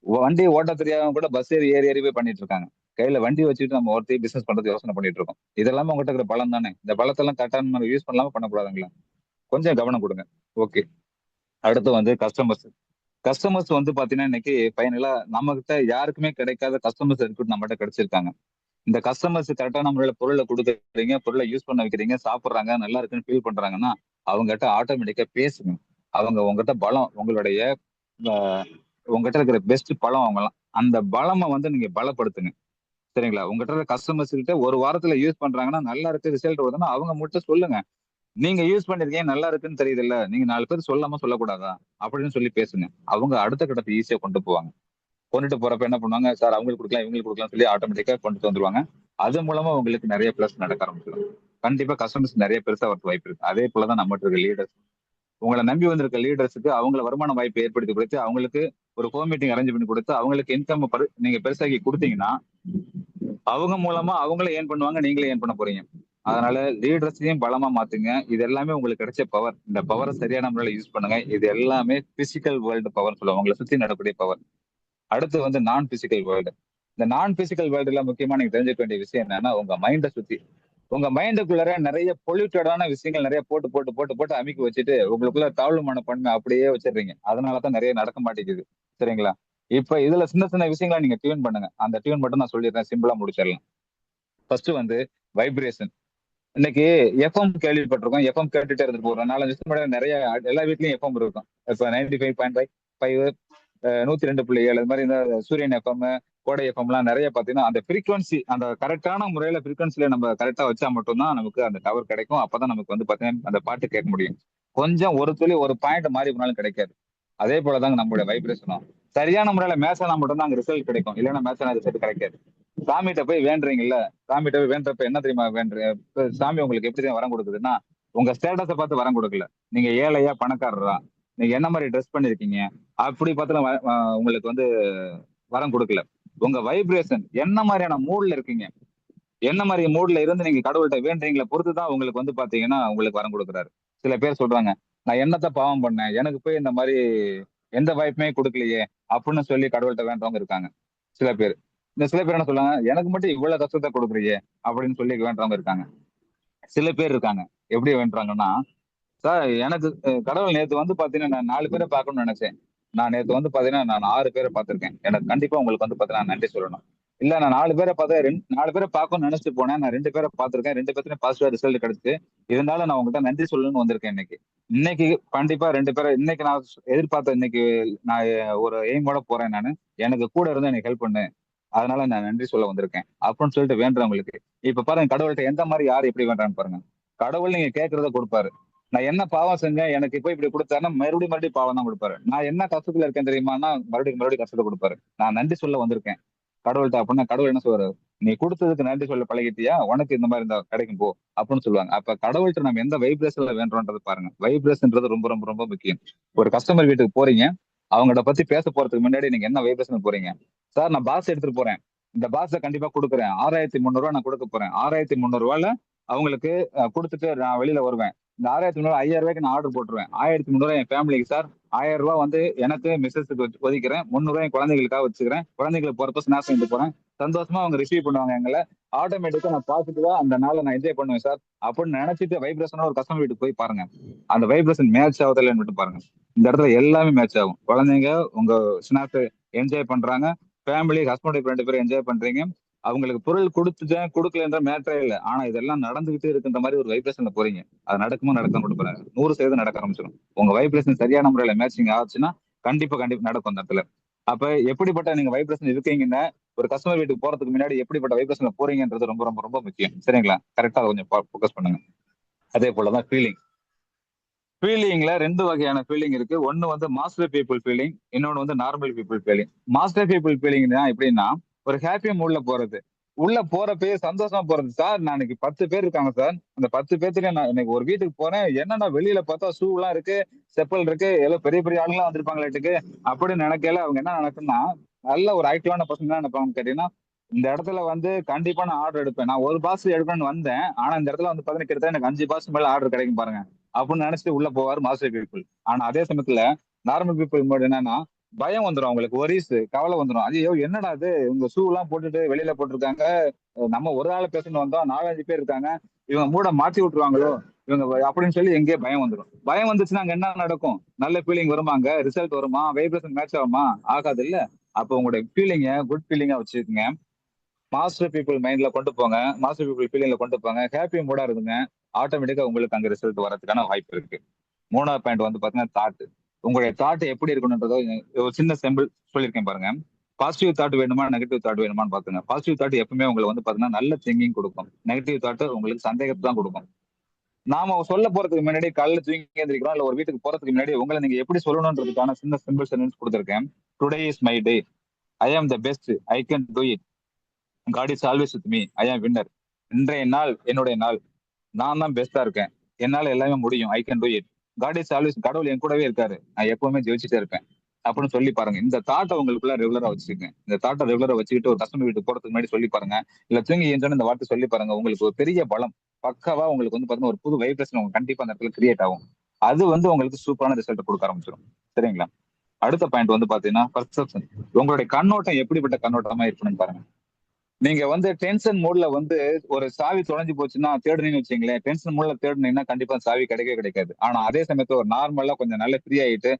வண்டி ஓட்ட தெரியாதவங்க கூட பஸ் ஏறி ஏறி ஏறி போய் பண்ணிட்டு இருக்காங்க. கையில வண்டி வச்சுட்டு நம்ம ஒருத்தையும் பிசினஸ் பண்றது யோசனை பண்ணிட்டு இருக்கோம். இதெல்லாம் உங்ககிட்ட இருக்கிற பலம் தானே. இந்த பலத்தெல்லாம் கரெக்டான நம்ம யூஸ் பண்ணலாமா பண்ணக்கூடாதுங்களா? கொஞ்சம் கவனம் கொடுங்க. ஓகே. அடுத்து வந்து கஸ்டமர்ஸ். கஸ்டமர்ஸ் வந்து பாத்தீங்கன்னா இன்னைக்கு ஃபைனலா நம்ம கிட்ட யாருக்குமே கிடைக்காத கஸ்டமர்ஸ் ரெக்ரூட் நம்மகிட்ட கிடைச்சிருக்காங்க. இந்த கஸ்டமர்ஸ் கரெக்டான முறையில பொருளை கொடுக்குறீங்க, பொருளை யூஸ் பண்ண வைக்கிறீங்க, சாப்பிடுறாங்க, நல்லா இருக்குன்னு ஃபீல் பண்றாங்கன்னா அவங்ககிட்ட ஆட்டோமேட்டிக்கா பேசுங்க. அவங்க உங்ககிட்ட பலம், உங்களுடைய அஹ், உங்ககிட்ட இருக்கிற பெஸ்ட் பலம் அவங்கலாம். அந்த பலமை வந்து நீங்க பலப்படுத்துங்க. சரிங்களா? உங்ககிட்ட இருக்கிற கஸ்டமர்ஸ் கிட்ட ஒரு வாரத்துல யூஸ் பண்றாங்கன்னா நல்லா இருக்கு ரிசல்ட் வருதுன்னா அவங்க மட்டும் சொல்லுங்க. நீங்க யூஸ் பண்ணிருக்கீங்க நல்லா இருக்குன்னு தெரியுது இல்ல, நீங்க 4 பேர் சொல்லாம சொல்லக்கூடாதா அப்படின்னு சொல்லி பேசுங்க. அவங்க அடுத்த கட்டத்தை ஈஸியா கொண்டு போவாங்க. கொண்டுட்டு போறப்ப என்ன பண்ணுவாங்க, சார் அவங்களுக்கு கொடுக்கலாம் இவங்களுக்கு கொடுக்கலாம் சொல்லி ஆட்டோமேட்டிக்கா கொண்டுட்டு வந்துருவாங்க. அது மூலமா உங்களுக்கு நிறைய பிளஸ் நடக்க ஆரம்பிச்சிடும். கண்டிப்பா கஸ்டமர்ஸ் நிறைய பெருசா வரது வாய்ப்பு இருக்கு. அதே போலதான் நம்மகிட்ட இருக்க லீடர்ஸ். உங்களை நம்பி வந்திருக்க லீடர்ஸுக்கு அவங்கள வருமான வாய்ப்பு ஏற்படுத்தி கொடுத்து அவங்களுக்கு ஒரு ஹோம் மீட்டிங் அரேஞ்ச் பண்ணி கொடுத்து அவங்களுக்கு இன்கம் நீங்க பெருசாக்கி கொடுத்தீங்கன்னா அவங்க மூலமா அவங்களே ஏன் பண்ணுவாங்க, நீங்களே ஏன் பண்ண போறீங்க. அதனால லீடர்ஸையும் பலமா மாத்துங்க. இது எல்லாமே உங்களுக்கு கிடைச்ச பவர். இந்த பவரை சரியான முறையில யூஸ் பண்ணுங்க. இது எல்லாமே பிசிக்கல் வேர்ல்டு பவர் சொல்லுவாங்க, உங்களை சுத்தி நடக்கக்கூடிய பவர். அடுத்து வந்து நான் பிசிக்கல் வேர்ல்டு. இந்த நான் பிசிக்கல் வேர்ல்டுல முக்கியமா நீங்க தெரிஞ்சுக்க வேண்டிய விஷயம் என்னன்னா உங்க மைண்டை சுத்தி. உங்க மைண்டுக்குள்ளார நிறைய பொல்யூட்டடான விஷயங்கள் நிறைய போட்டு போட்டு போட்டு போட்டு அமுக்கி வச்சுட்டு உங்களுக்குள்ள தாழ்வு மனப்பான்மை அப்படியே வச்சிடுறீங்க. அதனாலதான் நிறைய நடக்க மாட்டேங்குது. சரிங்களா? இப்ப இதுல சின்ன சின்ன விஷயங்களை நீங்க டியூன் பண்ணுங்க. அந்த டியூன் மட்டும் நான் சொல்லிடுறேன், சிம்பிளா முடிச்சிடலாம். ஃபர்ஸ்ட் வந்து வைப்ரேஷன். இன்னைக்கு எஃப்எம் கேள்விப்பட்டிருக்கோம். எஃப்எம் கேட்டுட்டே இருந்துட்டு போறோம். 4 வருஷத்துக்கு முன்னாடி நிறைய எல்லா வீட்லயும் எஃப்எம் இருக்கும். இப்ப 95.5 102.7 அது மாதிரி இந்த சூரியன் எஃப்எம், கோடை எஃப்எம் எல்லாம் நிறைய பாத்தீங்கன்னா அந்த ஃப்ரீக்வன்சி அந்த கரெக்டான முறையில ஃப்ரீக்வன்சில நம்ம கரெக்டா வச்சா மட்டும்தான் நமக்கு அந்த டவர் கிடைக்கும். அப்பதான் நமக்கு வந்து பாத்தீங்கன்னா அந்த பாட்டு கேட்க முடியும். கொஞ்சம் ஒரு துளி ஒரு பாயிண்ட் மாறி போனாலும் கிடைக்காது. அதே போலதாங்க நம்மளுடைய வைப்ரேஷனும். சரியான முறையில மேட்ச் ஆனா மட்டும்தான் அங்க ரிசல்ட் கிடைக்கும். இல்லைன்னா மேட்ச் ஆனா ரிசல்ட் கிடைக்காது. சாமிகிட்ட போய் வேண்டுறீங்கல்ல, சாமிகிட்ட போய் வேண்டப்ப என்ன தெரியுமா இப்ப சாமி உங்களுக்கு எப்படி தெரியுமா வரம் கொடுக்குதுன்னா உங்க ஸ்டேட்டஸை பார்த்து வரம் கொடுக்கல. நீங்க ஏழையா பணக்காரரா, நீங்க என்ன மாதிரி ட்ரெஸ் பண்ணிருக்கீங்க அப்படி பார்த்து உங்களுக்கு வந்து வரம் கொடுக்கல. உங்க வைப்ரேஷன் என்ன மாதிரியான மூட்ல இருக்கீங்க, என்ன மாதிரி மூட்ல இருந்து நீங்க கடவுள்கிட்ட வேண்டீங்களை பொறுத்துதான் உங்களுக்கு வந்து பாத்தீங்கன்னா உங்களுக்கு வரம் கொடுக்குறாரு. சில பேர் சொல்றாங்க நான் என்னத்த பாவம் பண்ணேன் எனக்கு போய் இந்த மாதிரி எந்த வாய்ப்புமே கொடுக்கலையே அப்படின்னு சொல்லி கடவுள்கிட்ட வேண்டவங்க இருக்காங்க. சில பேர் இந்த சில பேர் என்ன சொல்லுவாங்க எனக்கு மட்டும் இவ்வளவு கஷ்டத்தை கொடுக்குறியே அப்படின்னு சொல்லி வேண்டவங்க இருக்காங்க. சில பேர் இருக்காங்க எப்படி வேண்டுறாங்கன்னா, சார் எனக்கு கடவுள் நேத்து வந்து பாத்தீங்கன்னா நான் 4 பேரை பார்க்கணும்னு நினைச்சேன். நான் நேத்து வந்து பாத்தீங்கன்னா நான் 6 பேரை பார்த்திருக்கேன். எனக்கு கண்டிப்பா உங்களுக்கு வந்து பாத்தீங்கன்னா நன்றி சொல்லணும். இல்ல நான் 4 பேரை பார்த்தா 4 பேரை பார்க்கணும்னு நினைச்சிட்டு போனேன். நான் 2 பேரை பார்த்திருக்கேன். 2 பேர்த்துலயும் பாசிட்டிவா ரிசல்ட் கிடைச்சு. இருந்தாலும் நான் உங்ககிட்ட நன்றி சொல்லணும்னு வந்திருக்கேன் இன்னைக்கு. இன்னைக்கு கண்டிப்பா 2 பேரை இன்னைக்கு நான் எதிர்பார்த்த இன்னைக்கு நான் ஒரு எய்மோட போறேன் நானு. எனக்கு கூட இருந்து எனக்கு ஹெல்ப் பண்ணு. அதனால நான் நன்றி சொல்ல வந்திருக்கேன் அப்படின்னு சொல்லிட்டு வேண்டுறவங்களுக்கு இப்ப பாருங்க கடவுள்கிட்ட எந்த மாதிரி யார் எப்படி வேண்டான்னு பாருங்க. கடவுள் நீங்க கேட்கறத கொடுப்பாரு. நான் என்ன பாவம் செஞ்சேன் எனக்கு இப்ப இப்படி கொடுத்தாருன்னா மறுபடியும் மறுபடியும் பாவம் தான் கொடுப்பாரு. நான் என்ன கஷ்டத்துல இருக்கேன் தெரியுமான்னா மறுபடியும் மறுபடியும் கஷ்டத்தை கொடுப்பாரு. நான் நன்றி சொல்ல வந்திருக்கேன் கடவுள்கிட்ட அப்படின்னா கடவுள் என்ன சொல்றாரு, நீ கொடுத்ததுக்கு நன்றி சொல்ல பழகிட்டியா, உனக்கு இந்த மாதிரி இருந்தா கிடைக்கும் போ அப்படின்னு சொல்லுவாங்க. அப்ப கடவுள்கிட்ட நம்ம எந்த வைப்ரேஷன்ல வேண்டோன்றது பாருங்க. வைப்ரேஷன்ன்றது ரொம்ப ரொம்ப ரொம்ப முக்கியம். ஒரு கஸ்டமர் வீட்டுக்கு போறீங்க, அவங்கள்ட்ட பத்தி பேச போறதுக்கு முன்னாடி நீங்க என்ன வைப்ரேஷன் போறீங்க. சார் நான் பாஸ் எடுத்துட்டு போறேன், இந்த பாஸை கண்டிப்பா கொடுக்குறேன், 6,300 நான் கொடுக்க போறேன், 6,300 அவங்களுக்கு கொடுத்துட்டு நான் வெளியில வருவேன். இந்த 6,300 5,000 நான் ஆர்டர் போட்டுருவேன். 1,300 என் ஃபேமிலிக்கு சார், 1,000 வந்து எனக்கு மிஸ்ஸஸுக்கு ஒதுக்கிறேன், 300 என் குழந்தைகளுக்காக வச்சுக்கிறேன், குழந்தைங்களுக்கு போறப்ப ஸ்நாக்ஸ் வாங்கிட்டு போறேன். சந்தோஷமா அவங்க ரிசீவ் பண்ணுவாங்க எங்களை. ஆட்டோமேட்டிக்கா நான் பாசிட்டிவா அந்த நாளை நான் என்ஜாய் பண்ணுவேன் சார் அப்படின்னு நினைச்சிட்டு வைப்ரேஷனா ஒரு கஸ்டமர் வீட்டுக்கு போய் பாருங்க. அந்த வைப்ரேஷன் மேட்ச் ஆகுதில்லைன்னு மட்டும் பாருங்க. இந்த இடத்துல எல்லாமே மேட்ச் ஆகும். குழந்தைங்க உங்க ஸ்நாக்ஸ் என்ஜாய் பண்றாங்க, ஃபேமிலி ஹஸ்பண்ட் 2 பேரும் என்ஜாய் பண்றீங்க. அவங்களுக்கு பொருள் கொடுத்துட்டேன் கொடுக்கலன்ற மேட்டரே இல்லை. ஆனா இதெல்லாம் நடந்துகிட்டே இருக்குன்ற மாதிரி ஒரு வைப்ரேஷன்ல போறீங்க. அது நடக்குமோ நடக்க மட்டும் பாருங்க. 100% நடக்க ஆரம்பிச்சிடும். உங்க வைப்ரேஷன் சரியான முறையில மேட்சிங் ஆச்சுன்னா கண்டிப்பா கண்டிப்பா நடக்கும் அந்த இடத்துல. அப்ப எப்படிப்பட்ட நீங்க வைப்ரேஷன் இருக்கீங்கன்னா ஒரு கஸ்டமர் வீட்டுக்கு போறதுக்கு முன்னாடி எப்படிப்பட்ட வைப்ரேஷன்ல போறீங்கன்றது ரொம்ப ரொம்ப ரொம்ப முக்கியம். சரிங்களா? கரெக்டா கொஞ்சம் ஃபோக்கஸ் பண்ணுங்க. அதே போலதான் ஃபீலிங். ஃபீலிங்ல ரெண்டு வகையான ஃபீலிங் இருக்கு. ஒன்னு வந்து மாஸ்டர் பீப்புள் ஃபீலிங், இன்னொன்னு வந்து normal people feeling. Master people ஃபீலிங்னா எப்படின்னா, ஒரு ஹாப்பி மூட்ல போறது. உள்ள போறப்பயே சந்தோஷமா போறது. சார் நான் இன்னைக்கு 10 பேர் இருக்காங்க சார். அந்த 10 பேத்துலயும் நான் இன்னைக்கு ஒரு வீட்டுக்கு போறேன். என்னன்னா வெளியில பார்த்தா ஷூலாம் இருக்கு, செப்பல் இருக்கு, ஏதோ பெரிய பெரிய ஆளுங்கலாம் வந்திருப்பாங்களாட்டுக்கு. அப்படின்னு நினைக்கையில அவங்க என்ன நினைக்கும்னா, நல்ல ஒரு ஆக்டிவான பர்சன் என்ன நினைப்பாங்கன்னு கேட்டீங்கன்னா, இந்த இடத்துல வந்து கண்டிப்பா நான் ஆர்டர் எடுப்பேன். நான் ஒரு பாஸ் எடுக்கணும்னு வந்தேன். ஆனா இந்த இடத்துல வந்து பாத்தீங்கன்னா கிட்டத்தட்ட எனக்கு 5 பாஸ் மேல ஆர்டர் கிடைக்கும் பாருங்க. அப்படின்னு நினைச்சிட்டு உள்ள போவாரு மாஸ்டர் பீப்புள். ஆனா அதே சமயத்துல நார்மல் பீப்புள் மோட் என்னன்னா, பயம் வந்துரும் அவங்களுக்கு, ஒரீஸ் கவலை வந்துரும். ஐயோ என்னடா இது இவங்க ஷூ எல்லாம் போட்டுட்டு வெளியில போட்டிருக்காங்க, நம்ம ஒரு ஆள் பேசணும் வந்தோம், 4 5 பேர் இருக்காங்க, இவங்க மூட மாத்தி விட்டுருவாங்களோ இவங்க அப்படின்னு சொல்லி எங்கேயே பயம் வந்துடும். பயம் வந்துச்சுன்னா அங்க என்ன நடக்கும்? நல்ல ஃபீலிங் வருமாங்க, ரிசல்ட் வருமா, வைப்ரேஷன் மேட்ச் ஆகுமா? ஆகாது இல்ல. அப்போ உங்களுடைய ஃபீலிங்க குட் ஃபீலிங்கா வச்சுக்கோங்க. மாஸ்டர் பீப்புள் மைண்ட்ல கொண்டு போங்க, மாஸ்டர் பீப்புள் ஃபீலிங்ல கொண்டு போங்க, ஹாப்பி மூடா இருந்துங்க. ஆட்டோமேட்டிக்கா உங்களுக்கு அங்க ரிசல்ட் வரதுக்கான வாய்ப்பு இருக்கு. மூணாவது பாயிண்ட் வந்து பாத்தீங்கன்னா தாட். உங்களுடைய தாட் எப்படி இருக்கணும்ன்றத ஒரு சின்ன சிம்பிள் சொல்லியிருக்கேன் பாருங்க. பாசிட்டிவ் தாட் வேணுமா, நெகட்டிவ் தாட் வேணுமான்னு பாத்துங்க. பாசிட்டிவ் தாட் எப்பவுமே உங்களுக்கு வந்து பாத்தீங்கன்னா நல்ல திங்கிங் கொடுக்கும். நெகட்டிவ் தாட் உங்களுக்கு சந்தேகத்தை தான் கொடுக்கும். நாம சொல்ல போறதுக்கு முன்னாடி காலையில தூங்கி எழுந்திரிக்கிறோம், இல்ல ஒரு வீட்டுக்கு போறதுக்கு முன்னாடி உங்களை நீங்க எப்படி சொல்லணும்ன்றதுக்கான சின்ன சிம்பிள் சென்டென்ஸ் கொடுத்திருக்கேன். Today is my day, I am the best, I can do it, God is always with me, I am winner. இன்றைய நாள் என்னுடைய நாள், நான் தான் பெஸ்டா இருக்கேன், என்னால எல்லாமே முடியும், I can do it, God is always, கடவுள் என் கூடவே இருக்காரு, நான் எப்பவுமே ஜெயிச்சுட்டே இருப்பேன் அப்படின்னு சொல்லி பாருங்க. இந்த தாட்டை உங்களுக்குள்ள ரெகுலரா வச்சுக்கோங்க. இந்த தாட்டை ரெகுலரா வச்சுக்கிட்டு ஒரு கஸ்டமர் வீட்டுக்கு போறதுக்கு முன்னாடி சொல்லி பாருங்க, இல்ல தூங்கி எஞ்சோன்னு இந்த வார்த்தை சொல்லி பாருங்க. உங்களுக்கு ஒரு பெரிய பலம், பக்காவா உங்களுக்கு வந்து பாத்தீங்கன்னா ஒரு புது வைப்ரேஷன் உங்களுக்கு கண்டிப்பா அந்த இடத்துல கிரியேட் ஆகும். அது வந்து உங்களுக்கு சூப்பரான ரிசல்ட் கொடுக்க ஆரம்பிச்சிடும். சரிங்களா? அடுத்த பாயிண்ட் வந்து பாத்தீங்கன்னா பர்செப்ஷன். உங்களுடைய கண்ணோட்டம் எப்படிப்பட்ட கண்ணோட்டமா இருக்கணும்னு பாருங்க. நீங்க வந்து டென்ஷன் மூட்ல வந்து ஒரு சாவி தொலைஞ்சு போச்சுன்னா தேடுனீங்கன்னு வச்சுங்களேன், டென்ஷன் மூட்ல தேடுனீங்கன்னா கண்டிப்பா சாவி கிடைக்கவே கிடைக்காது. ஆனா அதே சமயத்துல ஒரு நார்மலா கொஞ்சம் நல்லா ஃப்ரீ ஆயிட்டு,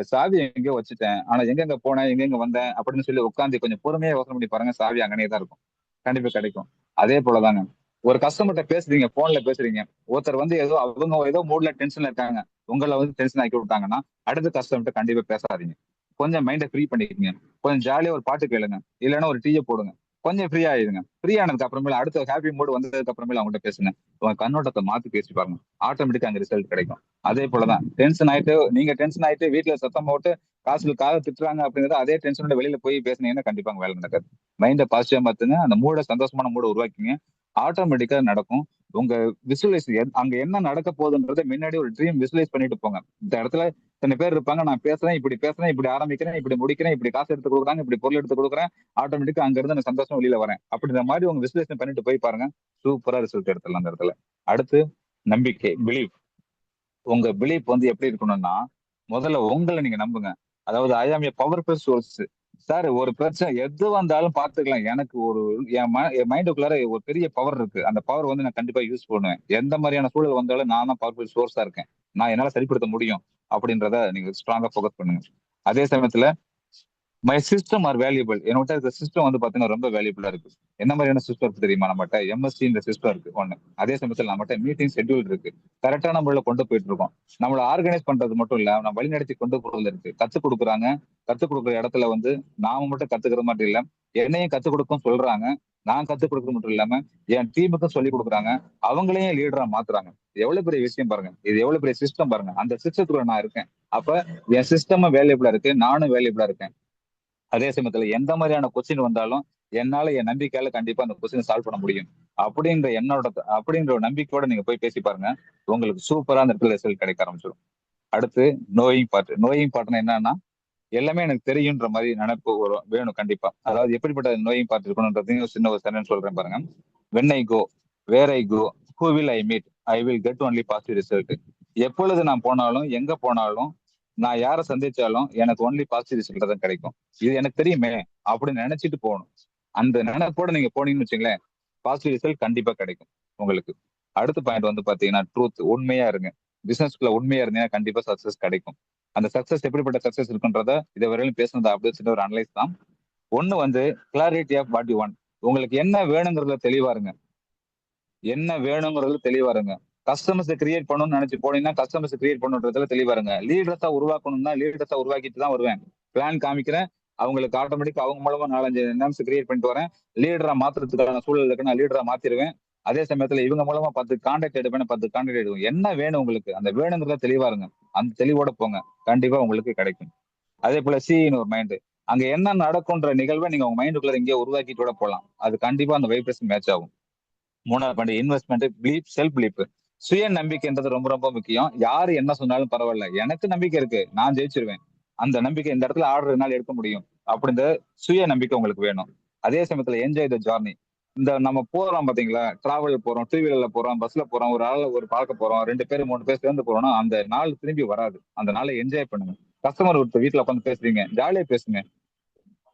சாவி எங்கேயோ வச்சுட்டேன், ஆனா எங்கெங்க போனேன், எங்கெங்க வந்தேன் அப்படின்னு சொல்லி உட்காந்து கொஞ்சம் பொறுமையா யோசனை பண்ணி பாருங்க, சாவி அங்கனே தான் இருக்கும். கண்டிப்பா கிடைக்கும். அதே போலதாங்க, ஒரு கஸ்டமர்கிட்ட பேசுறீங்க, போன்ல பேசுறீங்க, ஒருத்தர் வந்து ஏதோ அவங்க ஏதோ மூட்ல டென்ஷன்ல இருக்காங்க, உங்களை வந்து டென்ஷன் ஆக்கி விட்டாங்கன்னா அடுத்த கஸ்டமர்கிட்ட கண்டிப்பா பேசாதீங்க. கொஞ்சம் மைண்டை ஃப்ரீ பண்ணிக்கங்க. கொஞ்சம் ஜாலியா ஒரு பாட்டு கேளுங்க, இல்லைன்னா ஒரு டீயை போடுங்க, கொஞ்சம் ஃப்ரீ ஆயிடுங்க. ஃப்ரீ ஆனதுக்கு அப்புறமேல அடுத்த ஹாப்பி மூட் வந்ததுக்கு அப்புறமேல அவங்ககிட்ட பேசுங்க. உங்க கண்ணோட்டத்தை மாத்தி பேசி பாருங்க, ஆட்டோமேட்டிக்கா அங்க ரிசல்ட் கிடைக்கும். அதே போலதான் டென்ஷன் ஆயிட்டு, நீங்க டென்ஷன் ஆயிட்டு வீட்டுல சத்தம் போட்டு காசுக்காக திட்டுறாங்க அப்படிங்கறது அதே டென்ஷனோட வெளியில போய் பேசுனீங்கன்னா கண்டிப்பா அங்க வேலை நடக்காது. மைண்டை பாசிட்டிவா மாத்துங்க, அந்த மூட சந்தோஷமான மூட உருவாக்கிங்க, ஆட்டோமேட்டிக்கா நடக்கும். உங்க விசுவலைஸ் அங்க என்ன நடக்க போகுதுன்றதை முன்னாடி ஒரு ட்ரீம் விசுவலைஸ் பண்ணிட்டு போங்க. இந்த இடத்துல இத்தனை பேர் இருப்பாங்க, நான் பேசுறேன், இப்படி ஆரம்பிக்கிறேன், இப்படி முடிக்கிறேன், இப்படி காசு எடுத்து கொடுக்குறாங்க, இப்படி பொருள் எடுத்து கொடுக்குறேன், ஆட்டோமேட்டிக்கா அங்க இருந்து நான் சந்தோஷம் வெளியில வரேன் அப்படின்ற மாதிரி உங்க விசுவலேஷன் பண்ணிட்டு போய் பாருங்க. சூப்பரா ரிசல்ட் எடுத்துடலாம் அந்த இடத்துல. அடுத்து நம்பிக்கை, பிலீவ். உங்க பிலீப் வந்து எப்படி இருக்கணும்னா, முதல்ல உங்களை நீங்க நம்புங்க. அதாவது ஐ ஆம் ஏ பவர்ஃபுல் சோர்ஸ். சார் ஒரு பிரச்சனை எது வந்தாலும் பாத்துக்கலாம், எனக்கு ஒரு என் மைண்டுக்குள்ளார ஒரு பெரிய பவர் இருக்கு, அந்த பவர் வந்து நான் கண்டிப்பா யூஸ் பண்ணுவேன், எந்த மாதிரியான சூழல் வந்தாலும் நான் தான் பவர்ஃபுல் சோர்ஸா இருக்கேன், நான் என்னால சரிப்படுத்த முடியும் அப்படின்றத நீங்க ஸ்ட்ராங்கா ஃபோக்கஸ் பண்ணுங்க. அதே சமயத்துல மை சிஸ்டம் ஆர் வேல்யூபிள். என்னோட இந்த சிஸ்டம் வந்து பாத்தீங்கன்னா ரொம்ப வேல்யூபிளா இருக்கு. என்ன மாதிரியான சிஸ்டம் இருக்கு தெரியுமா? நம்மகிட்ட எம்எஸ்சி இந்த சிஸ்டம் இருக்கு ஒண்ணு. அதே சமயத்துல நம்மகிட்ட மீட்டிங் ஷெட்யூல் இருக்கு, கரெக்டான முறையில கொண்டு போயிட்டு இருக்கோம். நம்மள ஆர்கனைஸ் பண்றது மட்டும் இல்ல, நம்ம வழிநடத்தி கொண்டு போறதுல இருக்கு. கத்துக் கொடுக்குறாங்க, கத்துக் கொடுக்குற இடத்துல வந்து நாம மட்டும் கத்துக்கிற மாதிரி இல்ல, என்னையும் கத்துக் கொடுக்கும் சொல்றாங்க. நான் கத்துக் கொடுக்கறது மட்டும் இல்லாம என் டீமுக்கும் சொல்லி கொடுக்குறாங்க, அவங்களையும் லீடரா மாத்துறாங்க. எவ்வளவு பெரிய விஷயம் பாருங்க, இது எவ்வளவு பெரிய சிஸ்டம் பாருங்க. அந்த சிஸ்டத்துக்குள்ள நான் இருக்கேன். அப்ப என் சிஸ்டம் வேல்யூபிளா இருக்கு, நானும் வேல்யூபிளா இருக்கேன். அதே சமயத்துல எந்த மாதிரியான கொஸ்டின் வந்தாலும் என்னால என் நம்பிக்கையால கண்டிப்பா அந்த கொஸ்டின் சால்வ் பண்ண முடியும் அப்படின்ற அப்படின்ற ஒரு நம்பிக்கையோட நீங்க போய் பேசி பாருங்க, உங்களுக்கு சூப்பரா அந்த இடத்துல ரிசல்ட் கிடைக்க ஆரம்பிச்சிடும். அடுத்து நோயிங் பார்ட். நோயிங் பார்ட்னா என்னன்னா, எல்லாமே எனக்கு தெரியுன்ற மாதிரி நினைப்பு வரும், வேணும் கண்டிப்பா. அதாவது எப்படிப்பட்ட நோயிங் பார்ட் இருக்கணும்ன்றதையும் ஒரு சின்ன ஒரு சென்டென்ஸ் சொல்றேன் பாருங்க. When I go, where I go, who will I meet, I will get only positive result. எப்பொழுது நான் போனாலும் எங்க போனாலும் நான் யாரை சந்திச்சாலும் எனக்கு ஒன்லி பாசிட்டிவ் ரிசல்ட் தான் கிடைக்கும், இது எனக்கு தெரியுமே அப்படின்னு நினைச்சிட்டு போகணும். அந்த நினைப்போட நீங்க போனீங்கன்னு வச்சுங்களேன், பாசிட்டிவ் ரிசல்ட் கண்டிப்பா கிடைக்கும் உங்களுக்கு. அடுத்த பாயிண்ட் வந்து பாத்தீங்கன்னா ட்ரூத். உண்மையா இருங்க. பிசினஸ்க்குள்ள உண்மையா இருந்தீங்கன்னா கண்டிப்பா சக்சஸ் கிடைக்கும். அந்த சக்சஸ் எப்படிப்பட்ட சக்சஸ் இருக்குன்றத இதை வரையிலும் பேசுனது அப்படியே சின்ன ஒரு அனலைஸ் தான். ஒண்ணு வந்து clarity of what you want. உங்களுக்கு என்ன வேணுங்கிறதுல தெளிவா இருங்க. என்ன வேணுங்கிறதுல தெளிவா இருங்க. கஸ்டமர்ஸ் கிரியேட் பண்ணணும்னு நினைச்சு போனீங்கன்னா கஸ்டமர்ஸ் கிரியேட் பண்ணுன்றதுல தெளிவா இருங்க. லீடர்ஸா உருவாக்கணும்னா லீடர்ஸா உருவாக்கிட்டு தான் வருவேன். பிளான் காமிக்கிறேன், அவங்களுக்கு ஆட்டோமேட்டிக் அவங்க மூலமா 4 5 என்எம்ஸ் கிரியேட் பண்ணிட்டு வரேன். லீடரா மாத்துறதுக்கான சூழல் இருக்கு, நான் லீடரா மாத்திருவேன். அதே சமயத்துல இவங்க மூலமா 10 கான்டாக்ட் எடுப்பேன், 10 கான்டாக்ட் எடுக்கும். என்ன வேணும் உங்களுக்கு, அந்த வேணுங்கிறத தெளிவா இருங்க. அந்த தெளிவோட போங்க, கண்டிப்பா உங்களுக்கு கிடைக்கும். அதே போல சின்னு ஒரு மைண்ட், அங்க என்ன நடக்கும்ன்ற நிகழ்வை நீங்க உங்க மைண்டுக்குள்ள இங்கே உருவாக்கிட்டு கூட போகலாம். அது கண்டிப்பா அந்த வைப்ரேஷன் மேட்ச் ஆகும். மூணாவது point investment, Philip, self Philip. சுய நம்பிக்கைன்றது ரொம்ப ரொம்ப முக்கியம். யாரு என்ன சொன்னாலும் பரவாயில்ல, எனக்கு நம்பிக்கை இருக்கு, நான் ஜெயிச்சிருவேன், அந்த நம்பிக்கை இந்த இடத்துல ஆர்டர் என்னால் எடுக்க முடியும் அப்படின்ற சுய நம்பிக்கை உங்களுக்கு வேணும். அதே சமயத்துல என்ஜாய் த ஜர்னி. இந்த நம்ம போறோம் பாத்தீங்களா, டிராவல் போறோம், டூ வீலர்ல போறோம், பஸ்ல போறோம், ஒரு ஆள் ஒரு பார்க்க போறோம், 2 பேர் 3 பேர் சேர்ந்து போறோம்னா அந்த நாள் திரும்பி வராது. அந்த நாளை என்ஜாய் பண்ணுங்க. கஸ்டமர் ஒருத்தர் வீட்டுல உட்காந்து பேசுறீங்க, ஜாலியா பேசுங்க.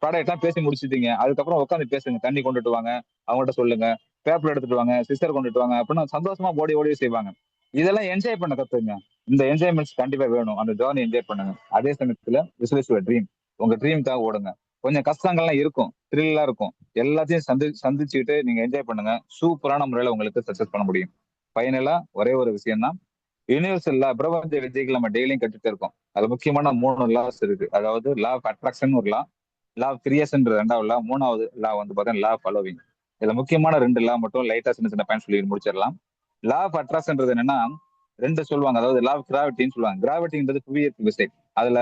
ப்ராடக்ட்லாம் பேசி முடிச்சிட்டீங்க, அதுக்கப்புறம் உட்காந்து பேசுங்க. தண்ணி கொண்டுட்டு வாங்க, அவங்கள்ட்ட சொல்லுங்க, பேப்பர் எடுத்துட்டு வாங்க, சிஸ்டர் கொண்டுட்டு வாங்க அப்படின்னு சந்தோஷமா ஓடி ஓடி செய்வாங்க. இதெல்லாம் என்ஜாய் பண்ண கத்துங்க. இந்த என்ஜாய்மெண்ட்ஸ் கண்டிப்பா வேணும். அந்த ஜேர்னி என்ஜாய் பண்ணுங்க. அதே சமயத்துல விசுவலைஸ் யுவர் ட்ரீம். உங்க ட்ரீமுக்காக ஓடுங்க. கொஞ்சம் கஷ்டங்கள்லாம் இருக்கும், த்ரில்லா இருக்கும், எல்லாத்தையும் சந்திச்சுக்கிட்டு நீங்க என்ஜாய் பண்ணுங்க. சூப்பரான முறையில உங்களுக்கு சக்சஸ் பண்ண முடியும். ஃபைனலா ஒரே ஒரு விஷயம் தான், யூனிவர்சல் லா, பிரபஞ்ச விதிகள் நம்ம டெய்லியும் கற்றுட்டு இருக்கோம். அது முக்கியமான 3 லாஸ் இருக்கு. அதாவது லா ஆஃப் அட்ராக்ஷன் ஒரு லா, லா ஆஃப் கிரியேஷன் 2வது லா, 3வது லா வந்து பாத்தீங்கன்னா லா ஆஃப் ஃபாலோவிங். இதுல முக்கியமான 2 லா மட்டும் லைட்டா சின்ன சின்ன பாயிண்ட் சொல்லி முடிச்சிடலாம். லா ஆஃப் அட்ராக்ஷன்றது என்னன்னா 2 சொல்லுவாங்க. அதாவது லா ஆஃப் கிராவிட்டின்னு சொல்லுவாங்க. கிராவிட்டின்றது புவியீர்ப்பு விசை. அதுல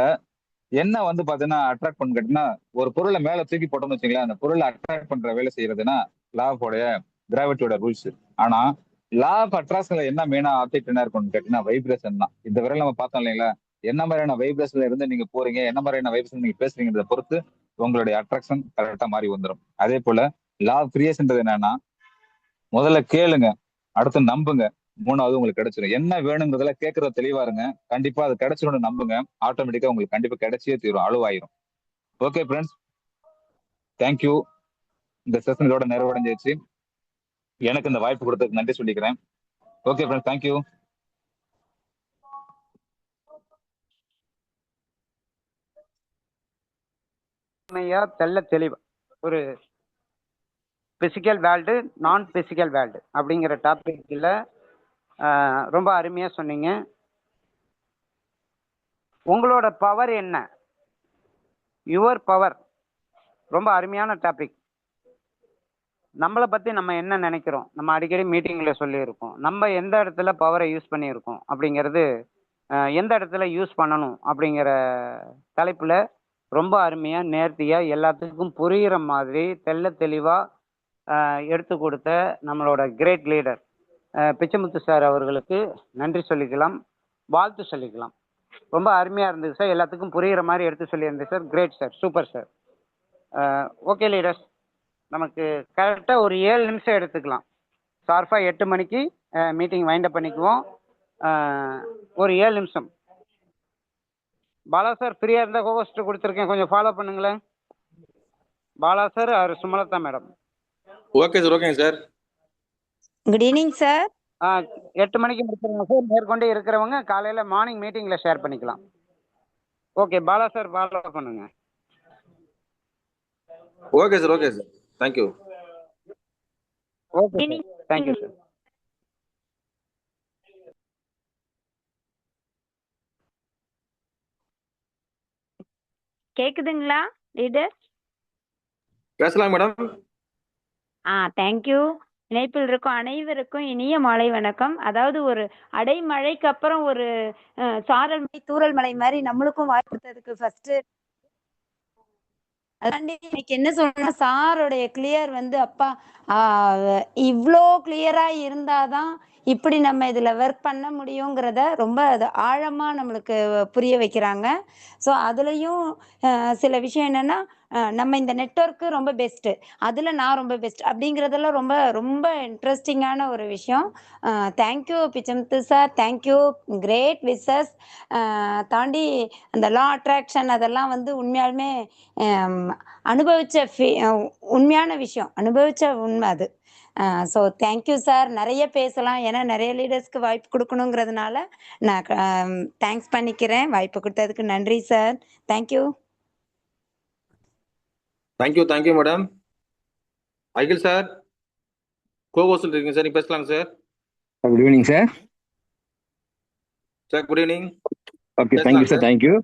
என்ன வந்து பாத்தீங்கன்னா அட்ராக்ட் பண்ணு கேட்டீங்கன்னா, ஒரு பொருளை மேல தூக்கி போட்டோம்னு வச்சுங்களேன், அந்த பொருளை அட்ராக்ட் பண்ற வேலை செய்யறதுன்னா லா ஆஃப் உடைய கிராவிட்டியோட ரூல்ஸ். ஆனா லா ஆஃப் அட்ராக்ஷன்ல என்ன மெயினா ஆப்ஜெக்ட் என்ன இருக்கும்னு கேட்டீங்கன்னா வைப்ரேஷன் தான். இந்த வரை நம்ம பார்த்தோம் இல்லைங்களா, என்ன மாதிரியான வைப்ரேஷன்ல இருந்து நீங்க போறீங்க, என்ன மாதிரியான வைப்ரேஷன் நீங்க பேசுறீங்கன்றத பொறுத்து உங்களுடைய அட்ராக்ஷன் கரெக்டா மாறி வந்துடும். அதே போல லா ஆஃப் கிரியேஷன்றது என்னன்னா, முதல்ல கேளுங்க, அடுத்து நம்புங்க, 3வது உங்களுக்கு கிடைச்சிடும். என்ன வேணுங்கிறதுல கேட்கறது தெளிவா இருங்க, கண்டிப்பா அது கிடைச்சிடும் நம்புங்க, ஆட்டோமேட்டிக்கா உங்களுக்கு கண்டிப்பா கிடைச்சே தீரும், அழுவாயிரும். Okay friends, thank you. இந்த செஷன் இதோட நிறைவடைஞ்சிருச்சு. எனக்கு இந்த வாய்ப்பு கொடுத்ததுக்கு நன்றி சொல்லிக்கிறேன். Okay friends, thank you. தெல்ல தெளிவா ஒரு பிசிக்கல் வேர்ல்டு, நான் பிசிக்கல் வேர்ல்டு அப்படிங்கிற டாபிக்ல ரொம்ப அருமையா சொன்னீங்க. உங்களோட பவர் என்ன, யுவர் பவர், ரொம்ப அருமையான டாபிக். நம்மளை பத்தி நம்ம என்ன நினைக்கிறோம், நம்ம அடிக்கடி மீட்டிங்ல சொல்லியிருக்கோம். நம்ம எந்த இடத்துல பவரை யூஸ் பண்ணியிருக்கோம் அப்படிங்கிறது, எந்த இடத்துல யூஸ் பண்ணணும் அப்படிங்கிற தலைப்புல ரொம்ப அருமையா நேர்த்தியா எல்லாத்துக்கும் புரிகிற மாதிரி தெல்ல தெளிவா எடுத்து கொடுத்த நம்மளோட கிரேட் லீடர் பிச்சைமுத்து சார் அவர்களுக்கு நன்றி சொல்லிக்கலாம், வாழ்த்து சொல்லிக்கலாம். ரொம்ப அருமையா இருந்தது சார், எல்லாத்துக்கும் புரிகிற மாதிரி எடுத்து சொல்லியிருந்தேன் sir. Great sir, super sir. Okay leaders, நமக்கு கரெக்டாக ஒரு 7 நிமிஷம் எடுத்துக்கலாம். ஷார்ப்பாக 8 மணிக்கு மீட்டிங் வைண்டப் பண்ணிக்குவோம். ஒரு 7 நிமிஷம். பாலா சார் ஃப்ரீயா இருந்தா ஹோஸ்ட் கொடுத்துருக்கேன், கொஞ்சம் ஃபாலோ பண்ணுங்களேன். பாலா சார் அவர் சுமலதா மேடம். ஓகே சார், ஓகேங்க சார். Good evening sir. 8 மணிக்கு முடிச்சிருங்க சார். மேற்கொண்டு இருக்கிறவங்க காலையில மார்னிங் மீட்டிங்ல ஷேர் பண்ணிக்கலாம். ஓகே பாலா சார், ஃபாலோ பண்ணுங்க. Okay sir, okay sir, thank you. Okay thank you sir. கேக்குதுங்களா லீடர்? பேசலாம் மேடம். தேங்க்யூ. இணைப்பில் இருக்கும் அனைவருக்கும் இனிய மாலை வணக்கம். அதாவது ஒரு அடைமழைக்கு அப்புறம் ஒரு சாரல் மழை, தூரல் மழை மாதிரி நம்மளுக்கும் வாய்ப்பு கொடுத்ததுக்கு ஃபர்ஸ்ட் இன்னைக்கு என்ன சொல்றேன்னா, சாரோடைய கிளியர் வந்து அப்பா இவ்வளோ கிளியரா இருந்தாதான் இப்படி நம்ம இதுல ஒர்க் பண்ண முடியுங்கிறத ரொம்ப ஆழமா நம்மளுக்கு புரிய வைக்கிறாங்க. ஸோ அதுலயும் சில விஷயம் என்னன்னா, நம்ம இந்த நெட்வொர்க்கு ரொம்ப பெஸ்ட்டு, அதுல நான் ரொம்ப பெஸ்ட் அப்படிங்கிறதெல்லாம் ரொம்ப ரொம்ப இன்ட்ரெஸ்டிங்கான ஒரு விஷயம். Thank you Pichamuthu sir, thank you, great wishes. தாண்டி அந்த லா அட்ராக்ஷன் அதெல்லாம் வந்து உண்மையாலுமே அனுபவிச்ச உண்மையான விஷயம், அனுபவிச்ச உண்மை அது. So thank you sir. நிறைய பேசலாம், ஏன்னா நிறைய லீடர்ஸ்க்கு வாய்ப்பு கொடுக்கணுங்கிறதுனால நான் தேங்க்ஸ் பண்ணிக்கிறேன். வாய்ப்பு கொடுத்ததுக்கு நன்றி sir. Thank you. Thank you, thank you madam. Akhil sir கோகோசல் இருக்கீங்க சார், நீங்க பேசலாங்க sir. Good evening sir. Sir good evening. Okay, thank you sir, thank you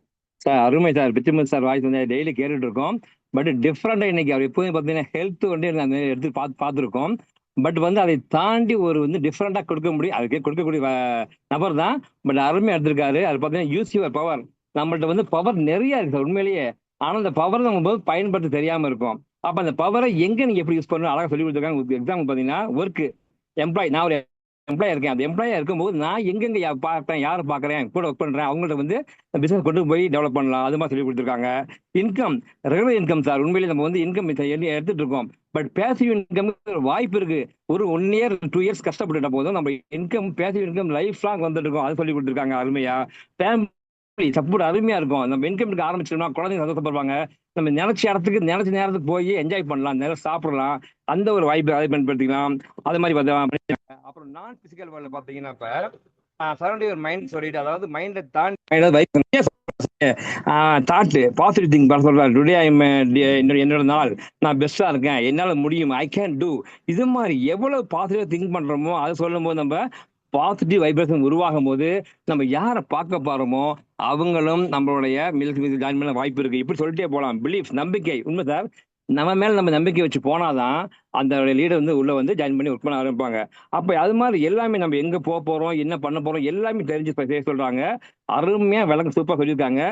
sir. அருமை சார். பிச்சமுத்து சார் வாய்ஸ் வந்து டெய்லி கேட்டுட்டு இருக்கோம். பட் டிஃப்ரெண்டா இன்னைக்கு அவர் எப்போதும் பார்த்தீங்கன்னா ஹெல்த் வந்து அந்த எடுத்து பார்த்துருக்கோம். பட் வந்து அதை தாண்டி ஒரு வந்து டிஃப்ரெண்டா கொடுக்க முடியும், அதுக்கே கொடுக்கக்கூடிய நபர் தான். பட் அருமையா எடுத்திருக்காரு. அது பார்த்தீங்கன்னா யூஸ் யுவர் பவர். நம்மள்ட்ட வந்து பவர் நிறைய இருக்கு சார் உண்மையிலேயே. ஆனா அந்த பவர் நம்ம போது பயன்படுத்த தெரியாம இருக்கும். அப்ப அந்த பவரை எங்க நீங்க எப்படி யூஸ் பண்ணணும் அழகா சொல்லி கொடுத்துருக்காங்க. எக்ஸாம்பிள் பாத்தீங்கன்னா ஒர்க் எம்ப்ளாய், நான் ஒரு எம்ப்ளாயா இருக்கேன். அந்த எம்ப்ளாயா இருக்கும்போது நான் எங்கெங்க பார்ப்பேன், யாரை பார்க்கறேன், கூட ஒர்க் பண்றேன், அவங்கள்ட்ட வந்து பிசினஸ் கொண்டு போய் டெவலப் பண்ணலாம், அது மாதிரி சொல்லி கொடுத்துருக்காங்க. Income, regular income sir. உண்மையிலேயே நம்ம வந்து இன்கம் எடுத்துட்டு இருக்கோம். பட் பேசிவ் இன்கம் வாய்ப்பு இருக்கு. ஒரு 1 இயர் 2 இயர்ஸ் கஷ்டப்பட்டுட்ட போதும் நம்ம income, passive income life long வந்துட்டு இருக்கோம். அது சொல்லி கொடுத்துருக்காங்க அருமையா. ஃபேமிலி சப்போர்ட் அருமையா இருக்கும். நம்ம இன்கம் ஆரம்பிச்சிட்டோம்னா குழந்தைங்க சந்தோஷப்படுவாங்க. நம்ம நினைச்ச இடத்துக்கு நினைச்ச நேரத்துக்கு போய் என்ஜாய் பண்ணலாம், நேரம் சாப்பிடலாம். அந்த ஒரு வாய்ப்பு அதை பயன்படுத்திக்கலாம். அது மாதிரி பார்த்தா அப்புறம் நான் பிசிக்கல் வேர்ல்ட்ல பாத்தீங்கன்னா இப்ப சரௌண்ட் யுவர் மைண்ட் சொல்லிட்டு, அதாவது மைண்டை தாண்டி தாட் பாசிட்டிவ் திங்க் பண்ண சொல்றாரு. டுடே என்னோட நாள், நான் பெஸ்டா இருக்கேன், என்னால முடியும், ஐ கேன் டூ. இது மாதிரி எவ்வளவு பாசிட்டிவா திங்க் பண்றோமோ அதை சொல்லும் போது நம்ம பாசிட்டிவ் வைப்ரேஷன் உருவாகும் போது நம்ம யாரை பார்க்க போறோமோ அவங்களும் நம்மளுடைய மில்க் ஜாயின் பண்ண வாய்ப்பு இருக்கு. இப்படி சொல்லிட்டே போலாம். பிலீஃப், நம்பிக்கை. உண்மை சார், நம்ம மேல நம்ம நம்பிக்கை வச்சு போனாதான் அந்த லீடர் வந்து உள்ள வந்து ஜாயின் பண்ணி ஒர்க் பண்ண ஆரம்பிப்பாங்க. அப்ப அது மாதிரி எல்லாமே நம்ம எங்க போக போறோம், என்ன பண்ண போறோம் எல்லாமே தெரிஞ்சு செய்ய சொல்றாங்க. அருமையா விளக்கம் சூப்பரா சொல்லியிருக்காங்க.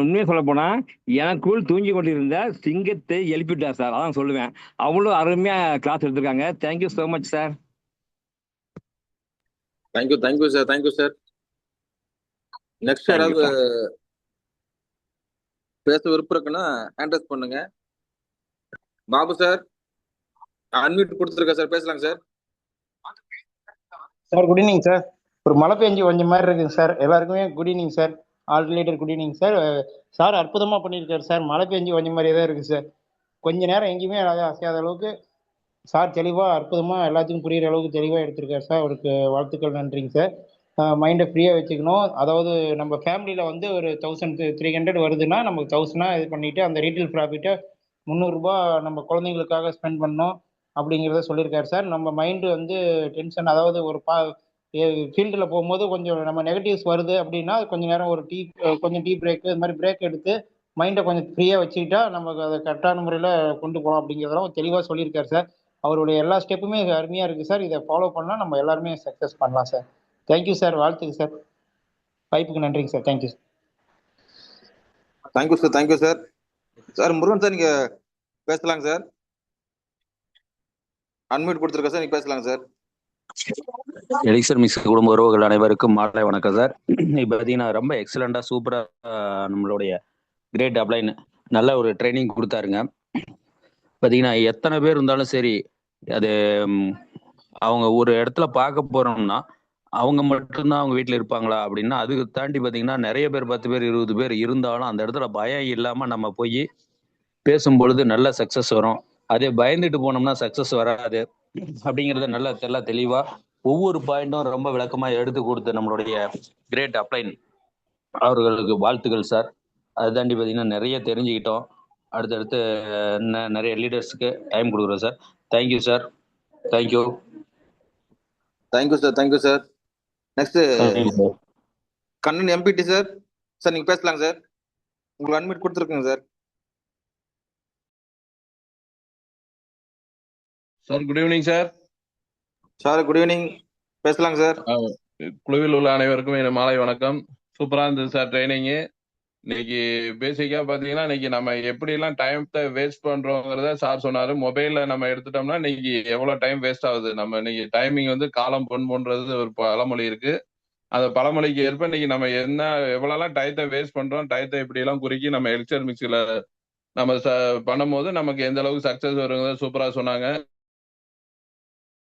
உண்மையா சொல்ல போனா எனக்குள் தூங்கி கொண்டிருந்த சிங்கத்தை எழுப்பிட்டார் சார், அதான் சொல்லுவேன். அவ்வளவு அருமையா கிளாஸ் எடுத்திருக்காங்க. Thank you so much sir. Thank you sir, thank you sir. Next யாராவது பேச விருப்பம் இருக்குன்னா ஹேண்ட் ரைஸ் பண்ணுங்க. பாபு சார் அன்மியூட் கொடுத்துருக்கேன் சார், பேசலாங்க sir. Sir good evening sir. ஒரு மழை பெஞ்சு கொஞ்சம் மாதிரி இருக்குங்க சார். எல்லாருக்குமே good evening sir. All related good evening sir. Sir அற்புதமாக பண்ணியிருக்காரு சார். மழை பெஞ்சு கொஞ்சம் மாதிரியே தான் இருக்குது சார். கொஞ்ச நேரம் எங்கேயுமே அசையாத அளவுக்கு சார் தெளிவாக அற்புதமாக எல்லாத்துக்கும் புரிகிற அளவுக்கு தெளிவாக எடுத்திருக்காரு சார். அவருக்கு வாழ்த்துக்கள், நன்றிங்க சார். மைண்டை ஃப்ரீயாக வச்சுக்கணும். அதாவது நம்ம ஃபேமிலியில் வந்து ஒரு 1300 வருதுன்னா நம்ம 1000 இது பண்ணிவிட்டு அந்த ரீட்டைல் ப்ராஃபிட்டை 300 நம்ம குழந்தைங்களுக்காக ஸ்பெண்ட் பண்ணோம் அப்படிங்கிறத சொல்லியிருக்காரு சார். நம்ம மைண்டு வந்து டென்ஷன், அதாவது ஒரு ஃபீல்டில் போகும்போது கொஞ்சம் நம்ம நெகட்டிவ்ஸ் வருது அப்படின்னா கொஞ்சம் நேரம் ஒரு கொஞ்சம் டீ பிரேக்கு இது மாதிரி பிரேக் எடுத்து மைண்டை கொஞ்சம் ஃப்ரீயாக வச்சுக்கிட்டா நமக்கு அதை கரெக்டான முறையில் கொண்டு போகலாம் அப்படிங்கிறதெல்லாம் தெளிவாக சொல்லியிருக்காரு சார். அவருடைய எல்லா ஸ்டெப்புமே அருமையாக இருக்குது சார். இதை ஃபாலோ பண்ணால் நம்ம எல்லாருமே சக்ஸஸ் பண்ணலாம் சார். தேங்க்யூ சார், வாழ்த்துக்கு சார். வாய்ப்புக்கு நன்றிங்க sir. Thank you sir. Thank you sir, thank you sir. Sir Murugan sir, நீங்க பேசலாங்க சார். அன்மியூட் கொடுத்துருக்கேன் சார், நீங்க பேசலாங்க சார். எலிக்சர் மிக்ஸ் குடும்ப உறவுகள் அனைவருக்கும் மாலை வணக்கம் சார். இப்போ பார்த்தீங்கன்னா ரொம்ப எக்ஸலண்டா சூப்பரா நம்மளுடைய கிரேட் அப்ளைன் நல்ல ஒரு ட்ரைனிங் கொடுத்தாருங்க. பார்த்தீங்கன்னா எத்தனை பேர் இருந்தாலும் சரி, அது அவங்க ஒரு இடத்துல பார்க்க போறோம்னா அவங்க மட்டும்தான் அவங்க வீட்டில் இருப்பாங்களா அப்படின்னா அதுக்கு தாண்டி பார்த்தீங்கன்னா நிறைய பேர் 10 பேர் 20 பேர் இருந்தாலும் அந்த இடத்துல பயம் இல்லாம நம்ம போய் பேசும் பொழுது நல்ல சக்சஸ் வரும். அதே பயந்துட்டு போனோம்னா சக்சஸ் வராது அப்படிங்கிறத நல்லா தெளிவா ஒவ்வொரு பாயிண்டும் ரொம்ப விளக்கமா எடுத்து கொடுத்த நம்மளுடைய கிரேட் அப்ளைன் அவர்களுக்கு வாழ்த்துக்கள் சார். அதை தாண்டி பார்த்தீங்கன்னா நிறைய தெரிஞ்சுக்கிட்டோம். அடுத்தடுத்து நிறைய லீடர்ஸுக்கு டைம் கொடுக்குறோம் sir. Thank you sir. Thank you. Thank you sir, thank you sir. Next Kannan எம்பிடி சார். சார் நீங்க பேசலாங்க சார். உங்களுக்கு அன்மியூட் கொடுத்துருக்குங்க sir. Sir good evening sir. Sir good evening, பேசலாங்க சார். குழுவில் உள்ள அனைவருக்கும் என் மாலை வணக்கம். சூப்பரா இருந்தது சார் ட்ரைனிங்கு. இன்னைக்கு பேசிக்கா பாத்தீங்கன்னா இன்னைக்கு நம்ம எப்படி எல்லாம் டைம் வேஸ்ட் பண்றோங்கிறத சார் சொன்னாரு. மொபைல்ல நம்ம எடுத்துட்டோம்னா இன்னைக்கு எவ்வளவு டைம் வேஸ்ட் ஆகுது. நம்ம இன்னைக்கு டைமிங் வந்து காலம் பொன் போன்றது ஒரு பழமொழி இருக்கு. அந்த பழமொழிக்கு ஏற்ப இன்னைக்கு நம்ம எவ்வளவு டயத்தை வேஸ்ட் பண்றோம், டயத்தை இப்படி எல்லாம் குறுக்கி நம்ம எலிக்சர் மிக்ஸ்ல நம்ம பண்ணும்போது நமக்கு எந்த அளவுக்கு சக்சஸ் வருங்கிறத சூப்பரா சொன்னாங்க.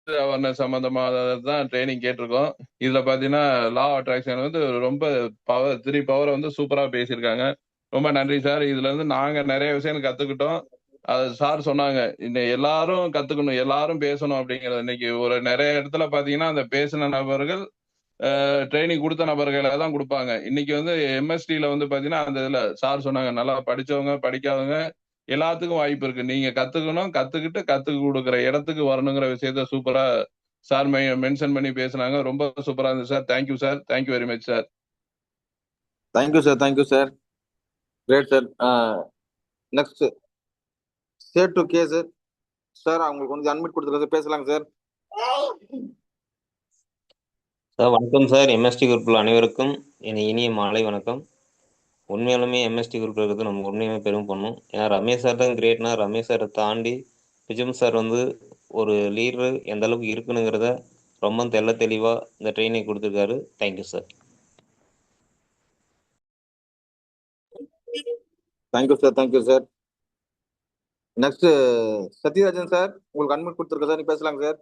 அவேர்னஸ் சம்பந்தமா தான் ட்ரைனிங் கேட்டிருக்கோம். இதுல பாத்தீங்கன்னா லா ஆஃப் அட்ராக்ஷன் வந்து ரொம்ப பவர் 3 பவரை வந்து சூப்பரா பேசியிருக்காங்க. ரொம்ப நன்றி சார். இதுல இருந்து நாங்க நிறைய விஷயம் கத்துக்கிட்டோம். அது சார் சொன்னாங்க எல்லாரும் கத்துக்கணும், எல்லாரும் பேசணும் அப்படிங்கிறது. இன்னைக்கு ஒரு நிறைய இடத்துல பாத்தீங்கன்னா அந்த பேசின நபர்கள் ட்ரைனிங் கொடுத்த நபர்களை தான் கொடுப்பாங்க. இன்னைக்கு வந்து எம்எஸ்டில வந்து பாத்தீங்கன்னா அந்த இதுல சார் சொன்னாங்க நல்லா படிச்சவங்க படிக்காதவங்க எல்லாத்துக்கும் வாய்ப்பு இருக்கு. நீங்க கத்துக்கணும், கத்துக்கிட்டு கத்துக்க கொடுக்குற இடத்துக்கு வரணுங்கிற விஷயத்த சூப்பரா சார் மென்ஷன் பண்ணி பேசினாங்க. ரொம்ப சூப்பரா இருந்துச்சு sir. Thank you sir. Thank you very much sir. Thank you sir, thank you sir. Great sir. Next சேட் டு கே சார். சார் அவங்களுக்கு வந்து அன்மிட் கொடுத்துருக்க சார், பேசலாங்க சார். சார் வணக்கம் சார். எம்எஸ்டி குரூப்பில் அனைவருக்கும் இனிய மாலை வணக்கம். உண்மையாலுமே எம்எஸ்டி குரூப்பில் இருக்கிறது நம்ம உண்மையுமே பெரும் பண்ணும். ஏன்னா ரமேஷ் சார் தான் கிரேட்னா, ரமேஷ் சாரை தாண்டி விஜயம் சார் வந்து ஒரு லீடர் எந்த அளவுக்கு இருக்குனுங்கிறத ரொம்ப தெளிவாக இந்த ட்ரைனிங் கொடுத்துருக்காரு. Thank you sir. Thank you sir, thank you sir. Next Sathyarajan sir, உங்களுக்கு அன்மிட் கொடுத்துருக்க சார், நீ பேசலாங்க சார்.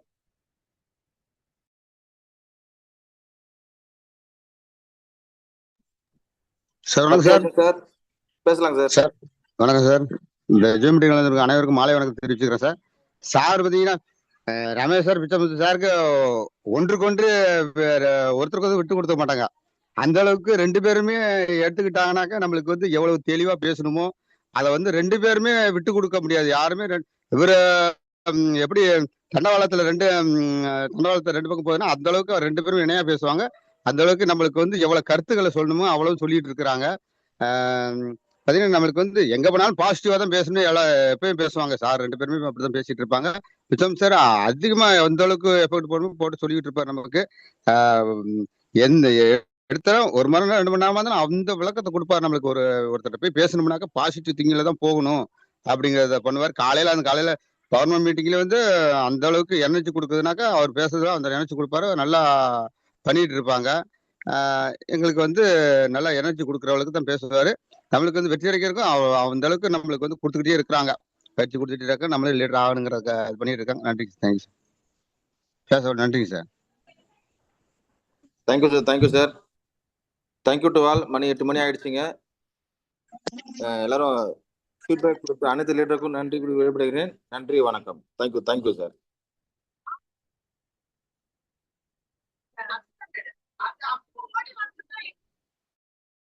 சார் வணக்கம் சார். சார் பேசலாங்க சார். சார் வணக்கம் சார். இந்த ஜூம் மீட்டிங் வந்திருக்க அனைவருக்கும் மாலை வணக்கம் தெரிவிச்சுக்கிறேன் சார். சார் பார்த்தீங்கன்னா ரமேஷ் சார் பிச்சமுத்து சாருக்கு ஒன்றுக்கொன்று ஒருத்தருக்கு வந்து விட்டு கொடுக்க மாட்டாங்க. அந்த அளவுக்கு ரெண்டு பேருமே எடுத்துக்கிட்டாங்கனாக்கா நம்மளுக்கு வந்து எவ்வளவு தெளிவா பேசணுமோ அதை வந்து ரெண்டு பேருமே விட்டு கொடுக்க முடியாது. யாருமே இவரு எப்படி தண்டவாளத்துல ரெண்டு பக்கம் போகுதுன்னா அந்த அளவுக்கு ரெண்டு பேரும் இணையா பேசுவாங்க. அந்த அளவுக்கு நம்மளுக்கு வந்து எவ்வளவு கருத்துக்களை சொல்லணுமோ அவ்வளவு சொல்லிட்டு இருக்கிறாங்க. பாத்தீங்கன்னா நம்மளுக்கு வந்து எங்க போனாலும் பாசிட்டிவா தான் பேசணும், எப்பயும் பேசுவாங்க. சார் ரெண்டு பேருமே அப்படிதான் பேசிட்டு இருப்பாங்க. பிச்சம் சார் அதிகமா எந்த அளவுக்கு எஃபர்ட் போட்டு சொல்லிட்டு இருப்பாரு. நமக்கு எந்த எடுத்தாலும் 1 மணி நேரம் 2 மணி நேரமா தான் அந்த விளக்கத்தை கொடுப்பாரு. நம்மளுக்கு ஒருத்தர் போய் பேசணும்னாக்கா பாசிட்டிவ் திங்கிங்ல தான் போகணும் அப்படிங்கிறத பண்ணுவார். காலையில கவர்மெண்ட் மீட்டிங்ல வந்து அந்த அளவுக்கு எனர்ஜி கொடுக்குதுனாக்கா அவர் பேசுறதுல அந்த எனர்ஜி கொடுப்பாரு. நல்லா பண்ணிட்டு இருப்பாங்க. எங்களுக்கு வந்து நல்லா எனர்ஜி கொடுக்குறவளுக்கு தான் பேசுவாரு. நம்மளுக்கு வந்து வெற்றி அடைக்கிறதுக்கும் அந்த அளவுக்கு நம்மளுக்கு வந்து கொடுத்துக்கிட்டே இருக்கிறாங்க. பயிற்சி கொடுத்துட்டு இருக்க நம்மளே லீடர் ஆகணுங்கிற இது பண்ணிட்டு இருக்காங்க. நன்றி, தேங்க்யூ சார். நன்றிங்க sir. Thank you sir, thank you sir. Thank you to all. மணி 8 மணி ஆயிடுச்சுங்க. எல்லாரும் ஃபீட்பேக் கொடுத்த அனைத்து லீடருக்கும் நன்றி விடைபெறுகிறேன். நன்றி, வணக்கம். Thank you sir.